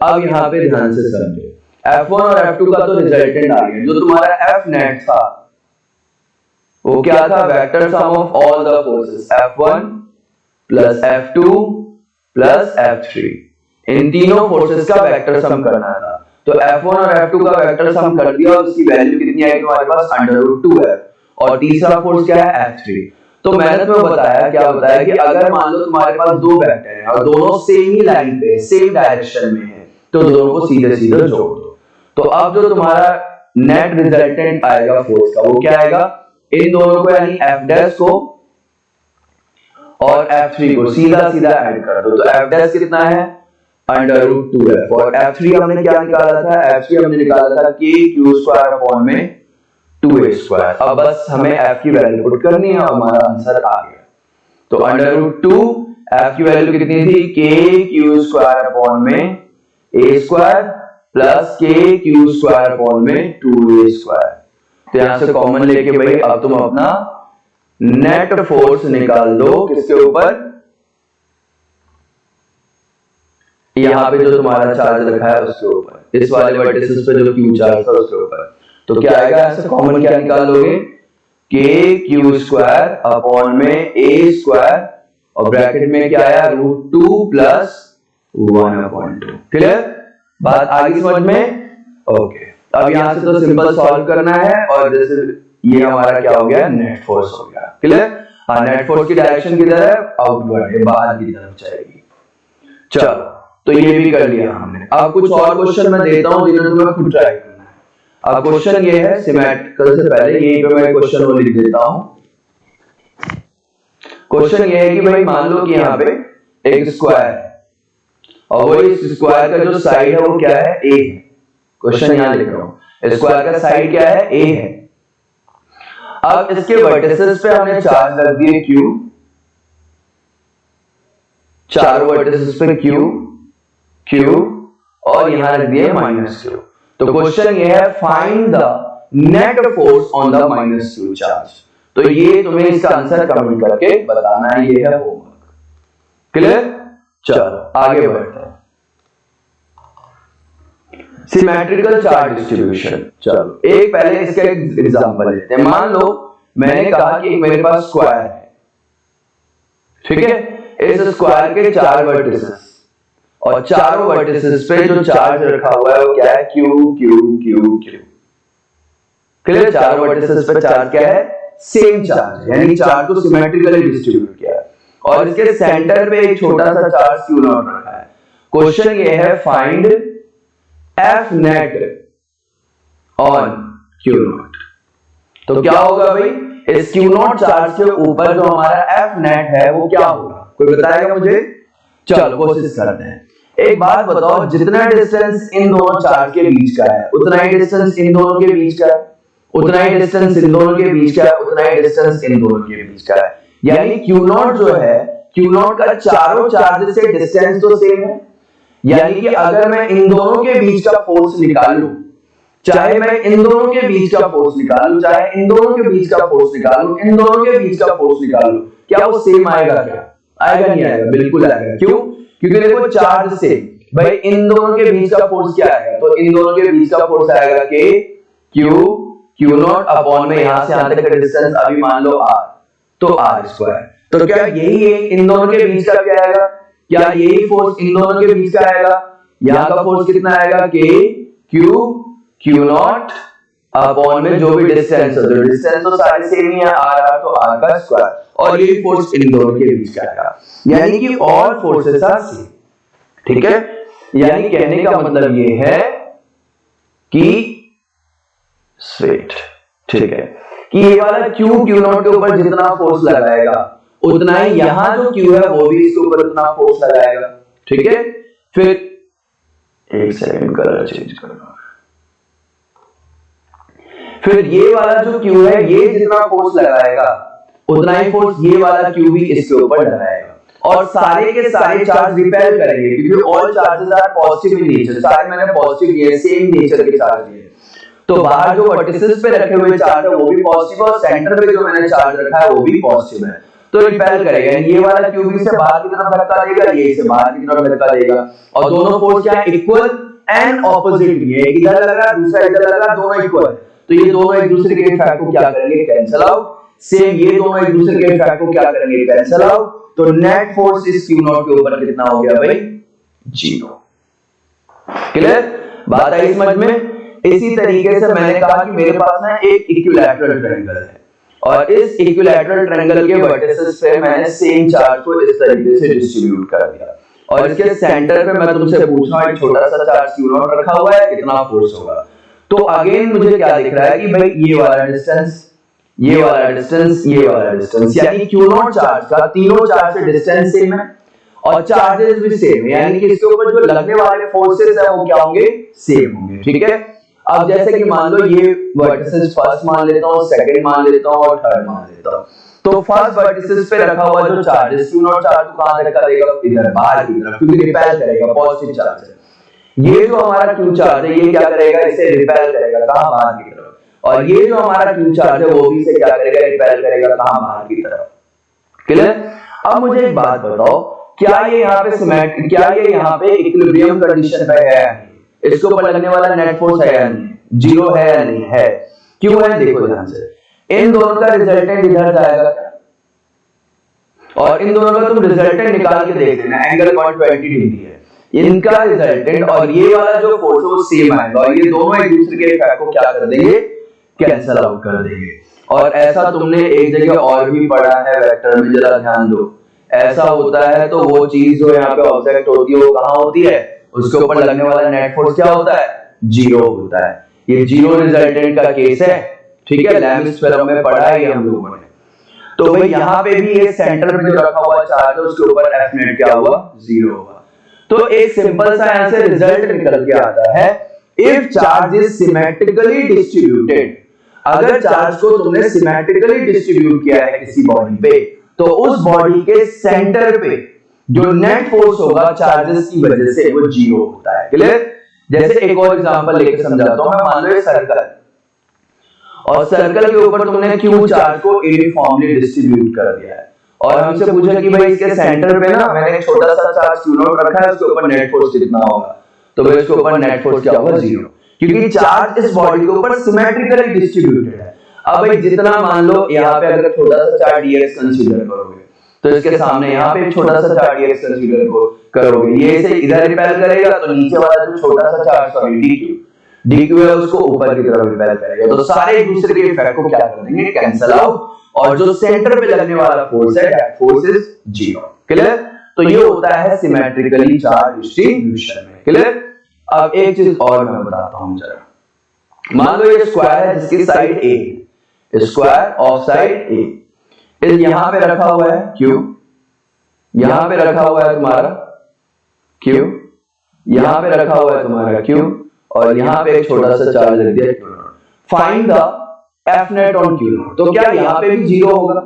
अब यहाँ पे ध्यान से समझे, F1 और F2 का तो रिजल्टेंट आ गया, जो तुम्हारा Fnet था वो क्या था, vector sum of all the forces F1 plus F2 plus F3, इन तीनों फोर्सेस का वेक्टर सम करना था। तो F1 और F2 का वेक्टर सम कर दिया और उसकी वैल्यू कितनी आई तुम्हारे पास √2f, और तीसरा फोर्स क्या है F3। तो मैंने तुम्हें बताया, क्या बताया कि अगर मान लो तुम्हारे पास दो वेक्टर हैं और दोनों सेम ही लाइन पे सेम डायरेक्शन में है, तो दोनों को सीधे सीधे जोड़ दो। तो अब जो तुम्हारा नेट रिजल्टेंट आएगा फोर्स का, वो क्या आएगा, इन दोनों को यानी F' को और F3 को सीधा सीधा ऐड कर दो। तो F' कितना है √2f, और F3 हमने क्या निकाला था, F3 हमने निकाला था kq² में 2a²। अब बस हमें f की वैल्यू पुट करनी है और हमारा आंसर आ गया। तो √2 f की वैल्यू कितनी थी, kq² में a² प्लस kq² में 2a²। तो यहां से कॉमन लेके भाई अब तुम अपना नेट फोर्स निकाल दो, किसके ऊपर, यहाँ पे जो तुम्हारा चार्ज रखा है उसके ऊपर, इस वाले वर्टिसेस पे जो q चार्ज था उसके ऊपर। तो क्या आएगा, ऐसे कॉमन क्या निकाल लोगे, kq² में a² और ब्रैकेट में क्या आया √2 प्लस 1/2। क्लियर, बात आगे समझ में। ओके, अब यहां से तो सिंपल सॉल्व करना है, और जैसे ये हमारा क्या हो गया, नेट फोर्स हो गया। क्लियर, हाँ, नेट फोर्स की डायरेक्शन किधर है, आउटवर्ड है, बाहर की तरफ जाएगी। चलो, तो ये भी कर लिया हमने। अब कुछ और क्वेश्चन मैं देता हूं जिन्हें तुम्हें खुद ट्राई करना है। अब क्वेश्चन ये है सिमेट्रिकल से पहले यहीं पे मैं क्वेश्चन वो लिख देता हूं। क्वेश्चन ये है कि भाई मान लो कि यहाँ पे एक स्क्वायर है और वो इस स्क्वायर का जो साइड है वो क्या है, a है। क्वेश्चन यहां लिख रहा हूं, स्क्वायर का साइड क्या है, a है। अब इसके वर्टिसेस पे हमने चार्ज रख दिए q, चारों वर्टिसेस पे q और यहां रख दिए -q। तो क्वेश्चन ये है, find the net force on the -q charge. तो ये तुम्हें इसका आंसर कमेंट करके बताना है, ये है होमवर्क। क्लियर, चलो आगे बढ़ते हैं। सिमेट्रिकल चार्ज डिस्ट्रीब्यूशन, चलो एक पहले इसका एक एग्जांपल लेते हैं। मान लो मैंने कहा कि मेरे पास स्क्वायर है, ठीक है, इस स्क्वायर के 4 वर्टिसेस और चारों वर्टिसेस पे जो चार्ज रखा हुआ है वो क्या है, q q q q। Clear, चारों वर्टिसेस पे चार्ज क्या है, सेम चार्ज, यानी चार्ज को सिमेट्रिकली डिस्ट्रीब्यूट किया है, और इसके सेंटर पे एक छोटा सा चार्ज q0 रखा है। क्वेश्चन ये है, find f net on q0। तो क्या होगा भाई, इस q0 चार्ज के ऊपर जो हमारा f net है वो क्या होगा, कोई बताएगा मुझे। चलो कोशिश करते हैं। एक बात बताओ, जितना डिस्टेंस इन दोनों चार्ज के बीच का है उतना ही डिस्टेंस इन दोनों के बीच का है, उतना ही डिस्टेंस इन दोनों के बीच का है, उतना ही डिस्टेंस इन दोनों के बीच का है। यानी q0 जो है, q0 का चारों चार्ज से डिस्टेंस तो सेम है। यानी कि अगर मैं इन दोनों के बीच का फोर्स निकालूं, चाहे मैं इन दोनों के बीच का फोर्स निकालूं, चाहे इन दोनों के बीच का फोर्स निकालूं, इन दोनों के बीच का फोर्स निकालूं, क्या वो सेम आएगा, क्या आएगा, नहीं आएगा, बिल्कुल आएगा। क्यों, क्योंकि देखो चार्ज से भाई इन दोनों के बीच का फोर्स क्या आएगा, तो इन दोनों के बीच का फोर्स आएगा कि q0 अपॉन में यहां से यहां तक का डिस्टेंस अभी मान लो r, तो r²। तो क्या यही इन दोनों के बीच का क्या आएगा, क्या यही फोर्स इन दोनों के बीच का आएगा। यहां का फोर्स कितना आएगा, q0 अपॉन में जो भी डिस्टेंस है, जो डिस्टेंस तो सारे सेम ही है, r तो r का स्क्वायर, और यही फोर्स इन दोनों के बीच का आएगा। यानी कि ऑल फोर्सेस आर सेम। ठीक है, यानी कहने का मतलब ये है कि स्वेट, ठीक है, कि ये वाला q0 के ऊपर जितना फोर्स लगाएगा उतना ही यहां जो q है वो भी इसके ऊपर उतना फोर्स लगाएगा। ठीक है, फिर एक सेकंड कलर चेंज करना, फिर ये वाला जो q है ये जितना फोर्स लगाएगा उतना ही फोर्स ये वाला q भी इसके ऊपर लगाएगा, और सारे के सारे चार्ज रिपेल करेंगे क्योंकि all charges are positive in nature. सारे मैंने पॉजिटिव लिए, सेम नेचर के चार्ज लिए। तो बाहर जो वर्टिसेस पे रखे हुए चार्ज है वो भी पॉजिटिव, और सेंटर पे जो मैंने चार्ज रखा है वो भी पॉजिटिव है, तो रिपेल करेगा। ये वाला q भी से बाहर की तरफ धक्का देगा, ये से बाहर की तरफ धक्का देगा, और दोनों फोर्स क्या है, इक्वल एंड ऑपोजिट। ये एक इधर लग रहा है, दूसरा इधर लग रहा है, दोनों इक्वल है, तो ये दोनों एक दूसरे के इफेक्ट को क्या करेंगे, कैंसिल आउट। सेम ये दोनों एक दूसरे के इफेक्ट को क्या करेंगे, कैंसिल आउट। तो नेट फोर्स इस Q नॉट के ऊपर कितना हो गया भाई, 0। क्लियर, बात आई समझ में। इसी तरीके से मैंने कहा कि मेरे पास ना एक इक्विलैटरल ट्रायंगल है और इस इक्विलैटरल ट्रायंगल के वर्टिसेस पे मैंने सेम चार्ज को इस तरीके से डिस्ट्रीब्यूट कर दिया और इसके सेंटर पे मैं तुमसे पूछ रहा हूं एक छोटा सा चार्ज Q नॉट रखा हुआ है, कितना फोर्स होगा। तो अगेन मुझे क्या दिख रहा है कि भाई ये वाला डिस्टेंस, ये वाला डिस्टेंस, ये वाला डिस्टेंस, यानी Q नॉट चार्ज का तीनों चार्ज से डिस्टेंस सेम है और चार्जेस भी सेम है, यानी कि इसके ऊपर जो लगने वाले फोर्सेस है वो क्या होंगे, सेम होंगे। ठीक है, अब जैसे कि मान लो ये वर्टिसेस फर्स्ट मान लेता हूं, सेकंड मान लेता हूं और थर्ड मान लेता हूं। तो फर्स्ट वर्टिसेस पे रखा हुआ जो चार्ज है Q नॉट चार्ज को कहां रखा देगा, इधर बाहर की तरफ, क्योंकि रिपेल करेगा, पॉजिटिव चार्ज है। ये जो हमारा Q चार्ज है ये क्या करेगा, इसे रिपेल करेगा, कहां, बाहर की तरफ। और ये जो हमारा Q चार्ज है वो भी इसे क्या करेगा, रिपेल करेगा, कहां, बाहर की तरफ। क्लियर। अब मुझे एक बात बताओ, क्या ये यहाँ पे सिमेट्रिक, क्या ये यहाँ पे इक्विलिब्रियम कंडीशन पे है, इसके ऊपर लगने वाला नेट फोर्स है या नहीं, 0 है या नहीं है, क्यों है, देखो ध्यान से। इन दोनों का रिजल्टेंट इधर जाएगा और इन दोनों का तुम रिजल्टेंट निकाल के देख लेना, एंगल 120 डिग्री है इनका रिजल्टेंट और ये वाला जो फोर्स है वो सेम आएगा और ये दोनों एक दूसरे के इफेक्ट को क्या कर देंगे, कैंसिल आउट कर देंगे। और ऐसा तुमने एक जगह और भी पढ़ा है वेक्टर में, जरा ध्यान दो। ऐसा होता है तो वो चीज जो यहाँ पे ऑब्जेक्ट होती है वो कहां होती है, उसके ऊपर लगने वाला नेट फोर्स क्या होता है, 0 होता है। ये 0 रिजल्टेंट का केस है। ठीक है, लैमिस थ्योरम में पढ़ा है ये हम लोगों ने। तो भाई यहाँ पे भी ये सेंटर में जो रखा हुआ चार्ज है उसके ऊपर F नेट क्या हुआ, 0 हुआ। तो एक सिंपल सा यहां से रिजल्ट निकल के आता है, if charge is symmetrically distributed, अगर चार्ज को तुमने सिमेट्रिकली डिस्ट्रीब्यूट किया है किसी बॉडी पे, तो उस बॉडी के सेंटर पे जो नेट फोर्स होगा चार्जेस की वजह से वो 0 होता है। क्लियर। जैसे एक और एग्जांपल लेके समझाता हूं मैं, मान लो एक सर्कल और सर्कल के ऊपर तुमने Q चार्ज को यूनिफॉर्मली डिस्ट्रीब्यूट कर दिया है और हमसे पूछा कि भाई इसके सेंटर पे ना मैंने एक छोटा सा चार्ज Q नॉट रखा है, उसके ऊपर नेट फोर्स कितना होगा, तो भाई इसके ऊपर नेट फोर्स क्या होगा, 0, क्योंकि चार्ज इस बॉडी के ऊपर सिमेट्रिकली डिस्ट्रीब्यूटेड है। अब भाई जितना मान लो यहाँ पे अगर छोटा सा चार्ज dx कंसीडर करोगे तो इसके सामने यहाँ पे एक छोटा सा चार्ज dx कंसीडर करोगे, ये इसे इधर रिपेल करेगा तो नीचे वाला जो छोटा सा चार्ज सॉरी dq है उसको ऊपर की तरफ रिपेल करेगा, तो सारे एक दूसरे के इफेक्ट को क्या कर देंगे, कैंसिल आउट, और जो सेंटर पे लगने वाला फोर्स है दैट फोर्स इज 0। क्लियर। तो ये होता है सिमेट्रिकली चार्ज डिस्ट्रीब्यूशन में। क्लियर। अब एक चीज और मैं बताता हूं जरा, मान लो ये स्क्वायर है जिसकी side a, square of side a, इस यहां पे रखा हुआ है Q, यहां पे रखा हुआ है तुम्हारा Q, यहां पे रखा हुआ है तुम्हारा Q और यहां पे एक छोटा सा चार्ज रख दिया Q not. Find the F net on Q not. तो क्या यहां पे भी 0 होगा,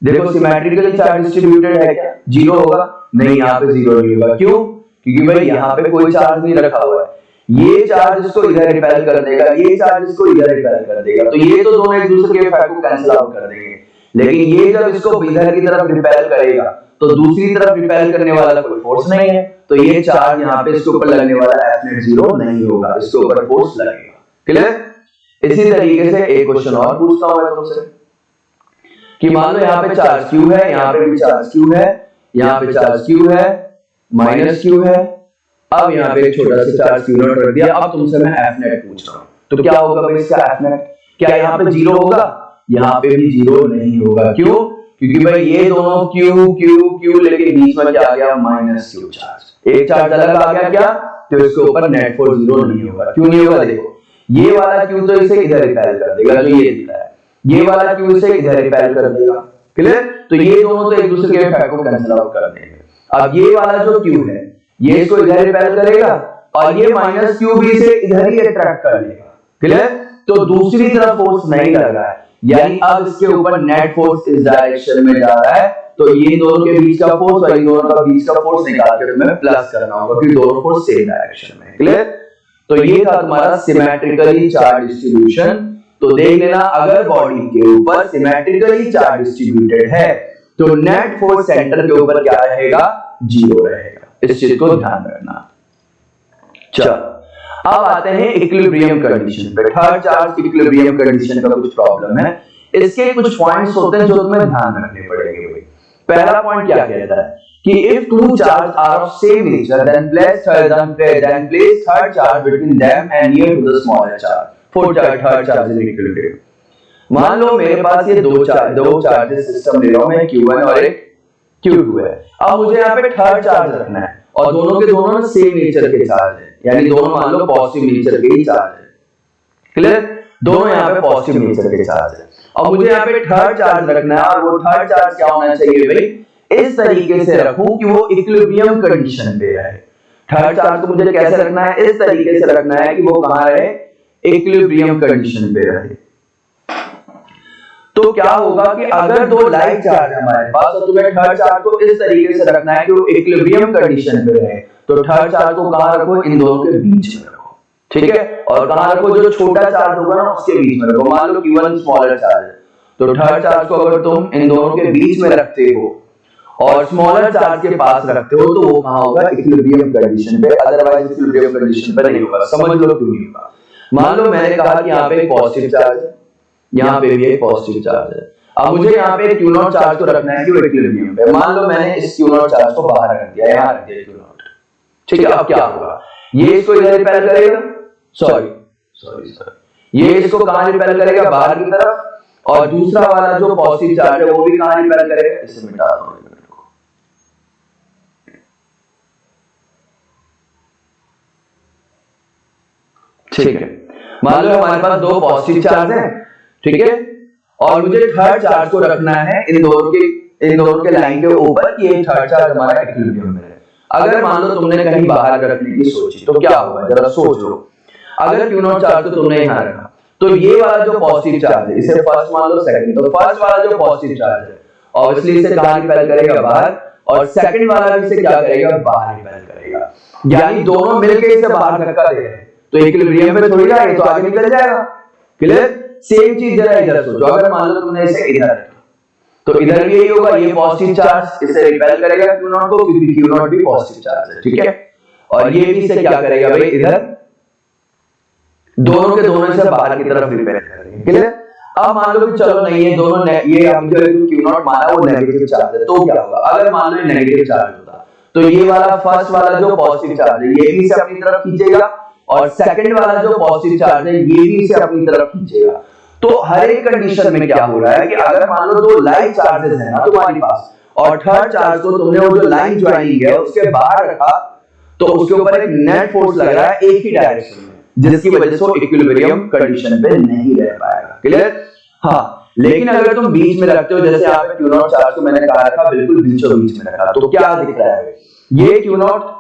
देखो सिमेट्रिकली चार्ज डिस्ट्रीब्यूटेड है, क्या 0 होगा, नहीं यहाँ पे 0 नहीं होगा, क्यों, क्योंकि भाई यहाँ पे कोई चार्ज नहीं रखा हुआ है, ये चार्ज इसको इधर रिपेल कर देगा, ये चार्ज इसको इधर रिपेल कर देगा, तो ये तो दोनों एक दूसरे के इफेक्ट को कैंसिल आउट कर देंगे। लेकिन ये जब इसको इधर की तरफ रिपेल करेगा तो दूसरी तरफ रिपेल करने वाला कोई फोर्स नहीं है, तो ये चार्ज यहाँ पे इसके ऊपर लगने वाला F नेट 0 नहीं होगा, इसके ऊपर फोर्स लगेगा। क्लियर। इसी तरीके से एक क्वेश्चन और पूछता हूं मैं तुमसे कि मान लो यहाँ पे चार्ज Q है, यहाँ पे भी चार्ज Q है, यहाँ पे चार्ज Q है, माइनस Q है, अब यहाँ पे एक छोटा सा चार्ज Q नॉट रख दिया। अब तुमसे मैं F नेट पूछ रहा हूँ, तो क्या होगा भाई इसका F नेट, क्या यहाँ पे 0 होगा, यहाँ पे भी 0 नहीं होगा, क्यों, क्योंकि भाई ये दोनों Q Q Q लेकिन बीच में क्या आ गया, माइनस Q चार्ज, एक चार्ज अलग आ गया, क्या, तो इसके ऊपर नेट फोर्स 0 नहीं होगा। क्यों नहीं होगा, देखो ये वाला Q तो इसे इधर रिपेल कर देगा, जो ये दिखा है, ये वाला Q इसे इधर रिपेल कर देगा। क्लियर। तो ये दोनों तो एक दूसरे के इफेक्ट को कैंसिल आउट कर देंगे। अब ये वाला जो Q है ये इसको इधर रिपेल करेगा और ये माइनस Q भी इसे इधर ही अट्रैक्ट कर लेगा। क्लियर। तो दूसरी तरफ फोर्स नहीं लग रहा है, यानी अब इसके ऊपर नेट फोर्स इस डायरेक्शन में जा रहा है, तो ये दोनों के बीच का फोर्स और इन दोनों का बीच का फोर्स निकाल के तुम्हें प्लस करना होगा, क्योंकि दोनों फोर्स सेम डायरेक्शन में। क्लियर। तो ये था तुम्हारा सिमेट्रिकली चार्ज डिस्ट्रीब्यूशन। तो देख लेना, अगर बॉडी के ऊपर सिमेट्रिकली चार्ज डिस्ट्रीब्यूटेड है तो नेट फोर्स सेंटर के ऊपर क्या रहेगा, 0 रहेगा। इस चीज को ध्यान रखना। चलो अब आते हैं इक्विलिब्रियम कंडीशन पे। थर्ड चार्ज इक्विलिब्रियम कंडीशन का कुछ प्रॉब्लम है। इसके कुछ पॉइंट्स होते हैं जो तुम्हें ध्यान रखने पड़ेंगे भाई। पहला पॉइंट क्या कहता है कि if two charges are of same nature then place third charge between them and near to the smaller charge for third charge in equilibrium। मान लो मेरे पास ये दो चार्जेस सिस्टम ले रहा हूं मैं, Q1 और एक Q2 है। अब मुझे यहाँ पे थर्ड चार्ज रखना है और दोनों के दोनों सेम नेचर के चार्ज है, यानी दोनों मान लो पॉजिटिव नेचर के ही चार्ज है। क्लियर? दोनों यहाँ पे पॉजिटिव नेचर के चार्ज है। अब मुझे यहाँ पे थर्ड चार्ज रखना है और वो थर्ड चार्ज क्या होना चाहिए भाई, इस तरीके से रखूं कि वो इक्विलिब्रियम कंडीशन पे रहे। थर्ड चार्ज को मुझे कैसे रखना है, इस तरीके से रखना है कि वो कहां रहे, इक्विलिब्रियम कंडीशन पे रहे। तो क्या होगा कि अगर दो लाइक चार्ज है हमारे पास तो तुम्हें थर्ड चार्ज को इस तरीके से रखना है कि वो इक्विलिब्रियम कंडीशन पे रहे। तो थर्ड चार्ज को कहां रखो, इन दोनों के बीच में रखो, ठीक है। और कहां रखो, जो छोटा चार्ज होगा ना उसके बीच में रखो। मान लो Q1 स्मॉलर चार्ज है तो थर्ड चार्ज को अगर तुम इन दोनों के बीच में रखते हो और स्मॉलर चार्ज के पास रखते हो तो वो कहां होगा, इक्विलिब्रियम कंडीशन पे, अदरवाइज इक्विलिब्रियम कंडीशन पे नहीं होगा। समझ लो क्यों नहीं होगा। मान लो मैंने कहा कि यहाँ पे एक पॉजिटिव चार्ज है, यहाँ पे भी एक पॉजिटिव चार्ज है। अब मुझे यहाँ पे Q0 चार्ज को रखना है कि वो इक्विलिब्रियम पे। मान लो मैंने इस Q0 चार्ज को बाहर रख दिया, यहाँ रख दिया Q0, ठीक है। अब क्या होगा, ये इसको इधर रिपेल करेगा, सॉरी ये इसको कहां रिपेल करेगा, बाहर की तरफ। और दूसरा वाला जो पॉजिटिव चार्ज है वो भी कहां रिपेल करेगा, इसे मिटा दो। ठीक है, मान लो हमारे पास दो पॉजिटिव चार्ज हैं, ठीक है, और मुझे थर्ड चार्ज को रखना है इन दोनों के लाइन के ऊपर कि ये थर्ड चार्ज हमारा इक्विलिब्रियम में है। अगर मान लो तुमने कहीं बाहर रखने की सोची तो क्या होगा, जरा सोच लो। अगर Q0 चार्ज को तुमने यहां रखा तो ये वाला जो पॉजिटिव चार्ज है, इसे फर्स्ट मान लो सेकंड, तो फर्स्ट वाला जो पॉजिटिव चार्ज है ऑब्वियसली इसे कहां रिपेल करेगा, बाहर। और सेकंड वाला भी इसे क्या करेगा, बाहर रिपेल करेगा। यानी दोनों मिलकर इसे बाहर धक्का दे रहे हैं तो इक्विलिब्रियम में थोड़ी ना, ये तो आगे निकल जाएगा। क्लियर? सेम चीज जरा इधर सोचो, अगर मान लो तुमने इसे इधर रखा तो इधर भी यही होगा, ये पॉजिटिव चार्ज इसे रिपेल करेगा Q0 को, क्योंकि Q0 भी पॉजिटिव चार्ज है, ठीक है। और ये भी इसे क्या करेगा भाई, इधर दोनों के दोनों से बाहर की तरफ रिपेल करेंगे। क्लियर? अब मान लो कि चलो नहीं, ये दोनों ये हम जो Q0 माना वो नेगेटिव चार्ज है, तो क्या होगा, अगर मान लो नेगेटिव चार्ज होता तो ये वाला फर्स्ट वाला जो पॉजिटिव चार्ज है ये भी इसे अपनी तरफ खींचेगा और सेकंड वाला जो पॉजिटिव चार्ज है ये भी इसे अपनी तरफ खींचेगा। तो हर एक कंडीशन में क्या हो रहा है कि अगर मान लो दो लाइक चार्जेस हैं ना तुम्हारे पास और थर्ड चार्ज को तुमने वो जो लाइन ज्वाइनिंग है उसके बाहर रखा तो उसके ऊपर एक नेट फोर्स लग रहा है एक ही डायरेक्शन में, जिसकी वजह से वो इक्विलिब्रियम कंडीशन पे नहीं रह पाएगा। क्लियर? हाँ, लेकिन अगर तुम बीच में रखते हो, जैसे यहाँ पे Q0 चार्ज को मैंने कहा रखा बिल्कुल बीचों बीच में रखा, तो क्या दिख रहा है, ये Q0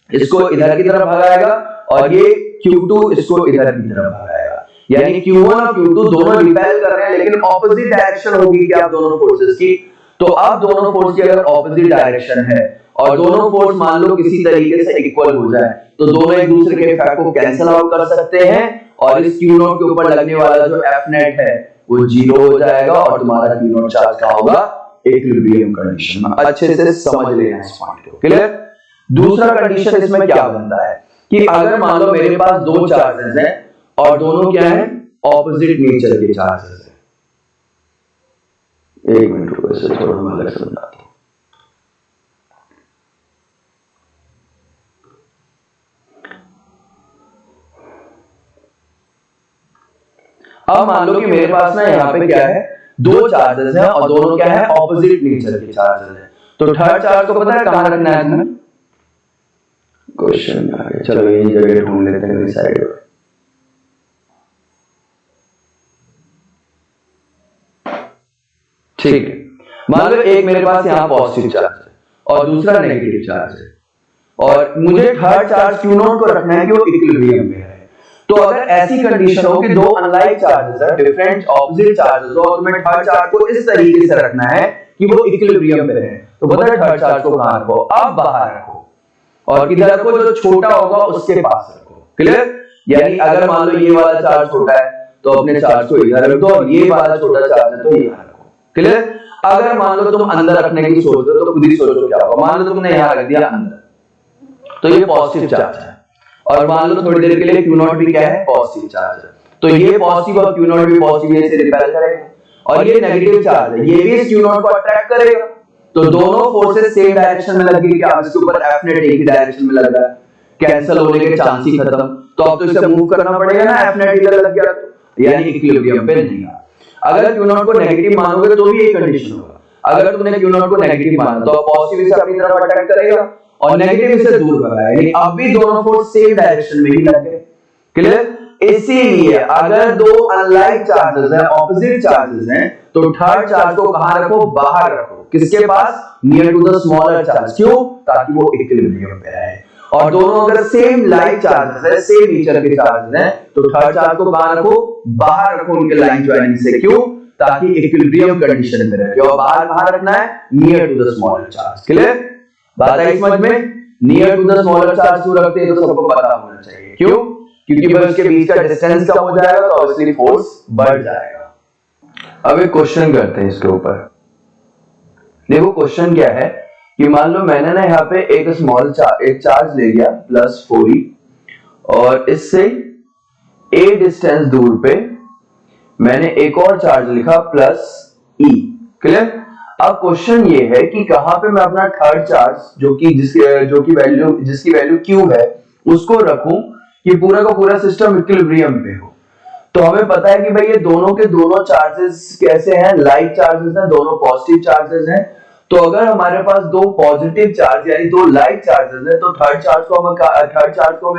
इसको इधर की तरफ भगाएगा और ये Q2 इसको इधर की तरफ भगाएगा। यानी Q1 और Q2 दोनों रिपेल कर रहे हैं लेकिन ऑपोजिट डायरेक्शन होगी क्या दोनों फोर्सेस की। तो अब दोनों फोर्स की अगर ऑपोजिट डायरेक्शन है और दोनों फोर्स मान लो किसी तरीके से इक्वल हो जाए तो दोनों एक दूसरे के इफेक्ट को कैंसिल आउट कर सकते हैं और इस Q0 के ऊपर लगने वाला जो F नेट है वो 0 हो जाएगा और तुम्हारा Q0 चार्ज का होगा इक्विलिब्रियम कंडीशन में। अच्छे से समझ लेना इस पॉइंट को। क्लियर? दूसरा कंडीशन इसमें क्या बनता है कि अगर मान लो मेरे पास दो चार्जेस हैं और दोनों क्या हैं, ऑपोजिट नेचर के चार्जेस हैं। एक मिनट रुको, इसे थोड़ा मैं अलग समझाता हूं। अब मान लो कि मेरे पास ना यहाँ पे क्या है, दो चार्जेस हैं और दोनों क्या है, ऑपोजिट नेचर के चार्जेस हैं। तो थर्ड चार्ज को पता है कहां रखना है तुम्हें, क्वेश्चन आ गया, चलो यही जगह ढूंढ लेते हैं साइड में। ठीक है, मान लो एक मेरे पास यहाँ पॉजिटिव चार्ज है और दूसरा नेगेटिव चार्ज है और मुझे थर्ड चार्ज Q0 को रखना है कि वो इक्विलिब्रियम में है। तो अगर ऐसी कंडीशन हो कि दो अनलाइक चार्जेस है, डिफरेंट ऑपोजिट चार्जेस हो और तुम्हें थर्ड चार्ज को इस तरीके से रखना है कि वो इक्विलिब्रियम पे है, तो पता है थर्ड चार्ज को कहां रखो, अब बाहर रखो और किधर रखो, जो छोटा होगा उसके पास रखो। क्लियर? यानी अगर मान लो ये वाला चार्ज छोटा है तो अपने चार्ज को इधर रख दो और ये वाला छोटा चार्ज है तो यहां रखो। क्लियर? अगर मान लो तुम अंदर रखने की सोच रहे हो तो खुद ही सोचो क्या होगा। मान लो तुमने यहां रख दिया अंदर तो ये पॉजिटिव चार्ज है और मान लो थोड़ी देर के लिए Q0 भी क्या है, पॉजिटिव चार्ज है। तो ये पॉजिटिव और Q0 भी पॉजिटिव से रिपेल करेगा और ये नेगेटिव चार्ज है, ये भी इस Q नॉट को अट्रैक्ट करेगा, तो दोनों फोर्सेस सेम डायरेक्शन में लगेगी। क्या इसके ऊपर F नेट एक ही डायरेक्शन में लग रहा है, कैंसिल होने के चांस ही खत्म। तो अब तो इसे मूव करना पड़ेगा ना, F नेट इधर लग गया तो, यानी इक्विलिब्रियम पे नहीं आ। अगर Q नॉट को नेगेटिव मानोगे तो भी यही कंडीशन होगा। अगर तुमने Q नॉट को नेगेटिव माना तो पॉजिटिव इसे अपनी तरफ अट्रैक्ट करेगा और नेगेटिव इसे दूर भगाएगा, यानी अब भी दोनों फोर्स सेम डायरेक्शन में ही लग गए। क्लियर? इसीलिए अगर दो अनलाइक चार्जेस हैं, ऑपोजिट चार्जेस हैं, तो थर्ड चार्ज को कहां रखो? बाहर रखो। किसके पास? Near to the smaller charge. क्यों? ताकि वो इक्विलिब्रियम पे रहे। और दोनों अगर सेम लाइक चार्जेस है, सेम नेचर के चार्जेस हैं, तो थर्ड चार्ज को कहां रखो? बाहर रखो उनके लाइन ज्वाइनिंग से। क्यों? ताकि इक्विलिब्रियम कंडीशन में रहे। और बाहर कहां रखना है? Near to the smaller charge. Clear? बात आई समझ में? Near to the smaller charge क्यों रखते हैं तो सबको पता होना चाहिए। क्यों? क्योंकि भाई उसके बीच का डिस्टेंस कम हो जाएगा तो ऑब्वियसली फोर्स बढ़ जाएगा। अब एक क्वेश्चन करते हैं इसके ऊपर। देखो क्वेश्चन क्या है कि मान लो मैंने ना यहाँ पे एक चार्ज ले लिया +4e और इससे a डिस्टेंस दूर पे मैंने एक और चार्ज लिखा +e। क्लियर? अब क्वेश्चन ये है कि कहां पे मैं अपना थर्ड चार्ज जिसकी वैल्यू q है उसको रखूं कि पूरा का पूरा सिस्टम इक्विलिब्रियम पे हो। तो हमें पता है कि भाई ये दोनों के दोनों चार्जेस कैसे हैं? लाइक चार्जेस हैं, दोनों पॉजिटिव चार्जेस हैं। तो अगर हमारे पास दो पॉजिटिव चार्ज यानी दो लाइक चार्जेस हैं तो थर्ड चार्ज को हमें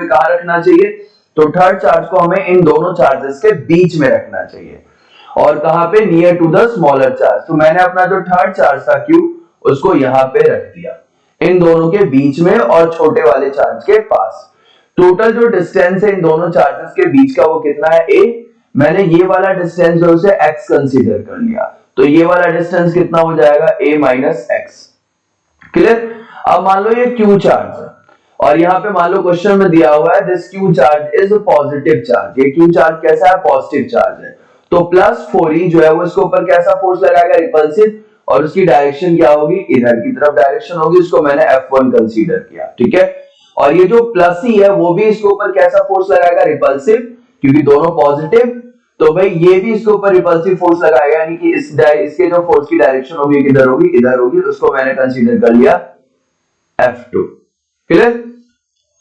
कहां रखना चाहिए? तो थर्ड चार्ज को हमें इन दोनों चार्जेस के बीच में रखना चाहिए। और कहां पे? Near to the smaller charge. तो मैंने अपना जो थर्ड चार्ज था Q उसको यहां पे रख दिया, इन दोनों के बीच में और छोटे वाले चार्ज के पास। टोटल जो डिस्टेंस है इन दोनों चार्जेस के बीच का वो कितना है? a। मैंने ये वाला डिस्टेंस जो उसे x कंसीडर कर लिया, तो ये वाला डिस्टेंस कितना हो जाएगा? a minus x। क्लियर? अब मान लो ये q चार्ज है और यहाँ पे मान लो क्वेश्चन में दिया हुआ है this q charge is a positive charge. ये q चार्ज कैसा है? पॉजिटिव चार्ज है। तो +4e जो है वो इसके ऊपर कैसा फोर्स लगाएगा? रिपल्सिव। और उसकी डायरेक्शन क्या होगी? इधर की तरफ डायरेक्शन होगी। उसको मैंने F1 कंसीडर किया। ठीक है? और ये जो +e है वो भी इसके ऊपर कैसा फोर्स लगाएगा? रिपल्सिव, क्योंकि दोनों पॉजिटिव। तो भाई ये भी इसके ऊपर रिपल्सिव फोर्स लगाएगा, यानी कि इसके जो फोर्स की डायरेक्शन होगी किधर होगी? इधर होगी। उसको मैंने कंसीडर कर लिया F2। क्लियर?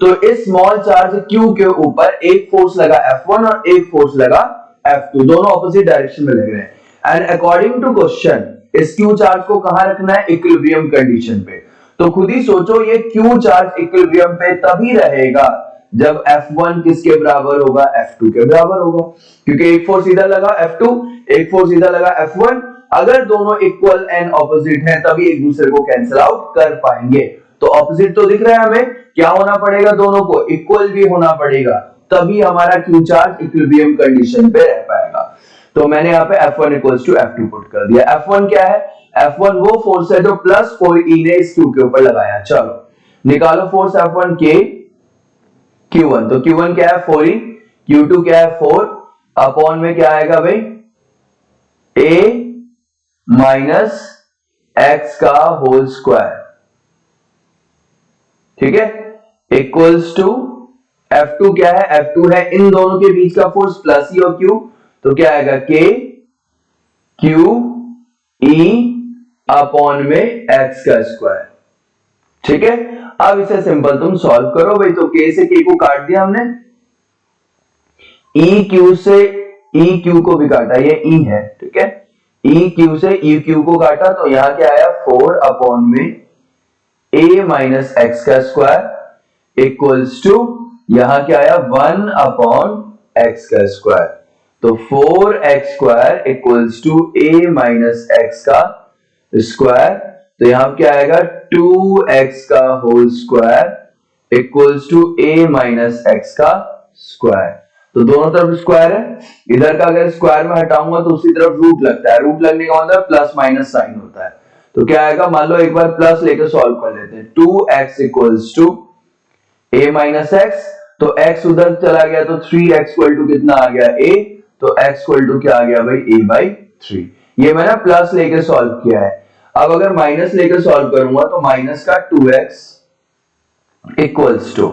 तो इस स्मॉल चार्ज Q के ऊपर एक फोर्स लगा F1 और एक फोर्स लगा F2, दोनों ऑपोजिट डायरेक्शन में लग रहे हैं। एंड अकॉर्डिंग टू क्वेश्चन इस Q चार्ज को कहां रखना है? इक्विलिब्रियम कंडीशन पे। तो खुद ही सोचो ये Q चार्ज इक्विलिब्रियम पे तभी रहेगा जब F1 किसके बराबर होगा? F2 के बराबर होगा, क्योंकि एक फोर्स इधर लगा F2, एक फोर्स इधर लगा F1। अगर दोनों इक्वल एंड ऑपोजिट हैं तभी एक दूसरे को कैंसिल आउट कर पाएंगे। तो ऑपोजिट तो दिख रहा है हमें, क्या होना पड़ेगा? दोनों को इक्वल भी होना पड़ेगा, तभी हमारा Q चार्ज इक्विलिब्रियम कंडीशन पे रह पाएगा। तो मैंने यहाँ पे F1 equals to F2 put कर दिया। F1 क्या है? F1 वो फोर्स है जो +4e ने इस Q के ऊपर लगाया। चलो निकालो फोर्स F1 के Q1। तो Q1 क्या है? 4e। Q2 क्या है? 4 अपॉन में क्या आएगा भाई? a माइनस x का होल स्क्वायर। ठीक है? इक्वल्स टू F2 क्या है? F2 है इन दोनों के बीच का फोर्स +e और Q। तो क्या आएगा? K Q E अपॉन में x का स्क्वायर। ठीक है? अब इसे सिंपल तुम सॉल्व करो भाई। तो K से K को काट दिया हमने, EQ से EQ को भी काटा, ये E है। ठीक है? EQ से EQ को काटा तो यहां क्या आया? 4 अपॉन में a माइनस x का स्क्वायर इक्वल्स टू यहां क्या आया? 1 अपॉन x का स्क्वायर। तो 4x square equals to a minus x का स्क्वायर। तो यहां क्या आएगा? 2x का whole square equals to a minus x का स्क्वायर। तो दोनों तरफ स्क्वायर है, इधर का अगर स्क्वायर में हटाऊंगा तो उसी तरफ रूट लगता है। रूट लगने का मतलब प्लस माइनस साइन होता है। तो क्या आएगा? मान लो एक बार प्लस लेकर सॉल्व कर लेते हैं। 2x equals to a minus x। तो x उधर चला गया तो 3x इक्वल टू कितना आ गया? a। तो x इक्वल टू क्या आ गया भाई? a/3। ये मैंने प्लस लेकर सॉल्व किया है। अब अगर माइनस लेकर सॉल्व करूंगा तो माइनस का 2x इक्वल्स टू,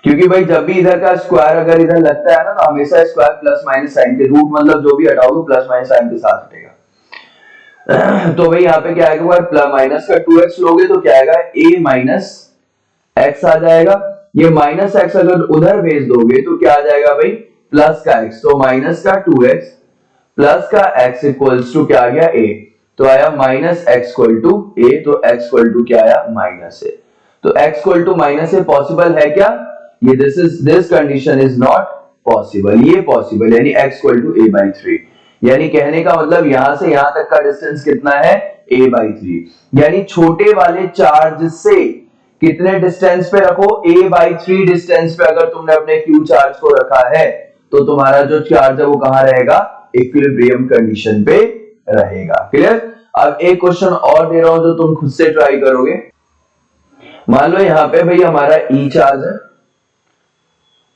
क्योंकि भाई जब भी इधर का स्क्वायर अगर इधर लगता है ना तो हमेशा स्क्वायर प्लस माइनस साइन के, रूट मतलब जो भी हटाओगे प्लस माइनस साइन के साथ हटेगा। तो भाई यहाँ पे क्या आएगा, प्लस माइनस का 2x लोगे तो क्या आएगा, a माइनस एक्स आ जाएगा। ये माइनस एक्स अगर उधर भेज दोगे तो क्या आ जाएगा भाई, प्लस का x, तो माइनस का 2x प्लस का x इक्वल्स टू क्या आ गया, a। तो आया minus x equal to a, तो x इक्वल टू क्या आया, माइनस a। तो x equal to minus a possible है क्या, ये this condition is not possible, ये पॉसिबल, यानी x equal to a by 3। यानी कहने का मतलब यहां से यहां तक का डिस्टेंस कितना है, a by 3। यानी छोटे वाले चार्ज से कितने डिस्टेंस पे रखो, a by 3 डिस्टेंस पे अगर तुमने अपने q चार्ज को रखा है तो तुम्हारा जो चार्ज है वो कहां रहेगा, इक्विलिब्रियम कंडीशन पे रहेगा। क्लियर। अब एक क्वेश्चन और दे रहा हूं जो तुम खुद से ट्राई करोगे। मान लो यहाँ पे भाई हमारा E चार्ज है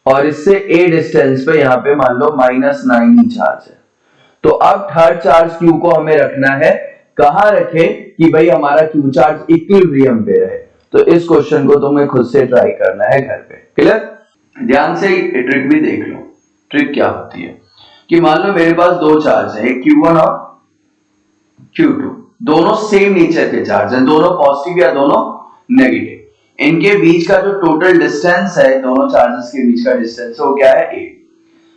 और इससे a डिस्टेंस पे यहाँ पे मान लो -9 चार्ज है। तो अब थर्ड चार्ज Q को हमें रखना है, कहां रखें कि भाई हमारा Q चार्ज इक्विलिब्रियम पे रहे। तो इस क्वेश्चन को तुम्हें खुद से ट्राई करना है घर पे। क्लियर। ध्यान से ट्रिक भी देख लो। ट्रिक क्या होती है कि मान लो मेरे पास दो चार्ज है, एक Q1 और Q2, दोनों सेम नेचर के चार्ज हैं, दोनों पॉजिटिव या दोनों नेगेटिव। इनके बीच का जो टोटल डिस्टेंस है, दोनों चार्जेस के बीच का डिस्टेंस वो क्या है, a।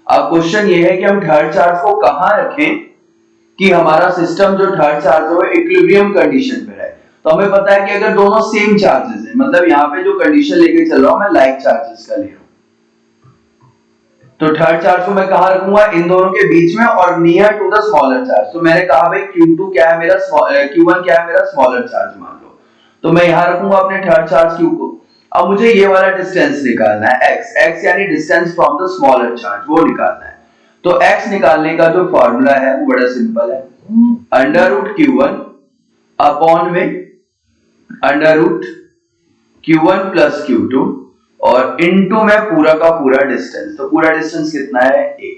अब क्वेश्चन ये है कि हम थर्ड चार्ज को कहां रखें कि हमारा सिस्टम जो थर्ड चार्ज है वो इक्विलिब्रियम कंडीशन पे रहे। तो हमें पता है कि अगर दोनों सेम चार्जेस हैं, मतलब यहाँ पे जो कंडीशन लेके चल रहा हूं मैं लाइक चार्जेस का ले रहा हूं, तो थर्ड चार्ज को मैं कहां रखूंगा, इन दोनों के बीच में और near to the smaller charge. तो मैंने कहा भाई Q2 क्या है मेरा, Q1 क्या है मेरा, स्मॉलर चार्ज मान लो, तो मैं यहां रखूंगा अपने थर्ड चार्ज Q को। अब मुझे ये वाला डिस्टेंस निकालना है, x यानी distance from the smaller charge, वो निकालना है। तो x निकालने का जो फॉर्मूला है वो बड़ा सिंपल है, अंडर रूट Q1 अपॉन में under root Q1 plus Q2 और इनटू में पूरा का पूरा डिस्टेंस। तो पूरा डिस्टेंस कितना है, a।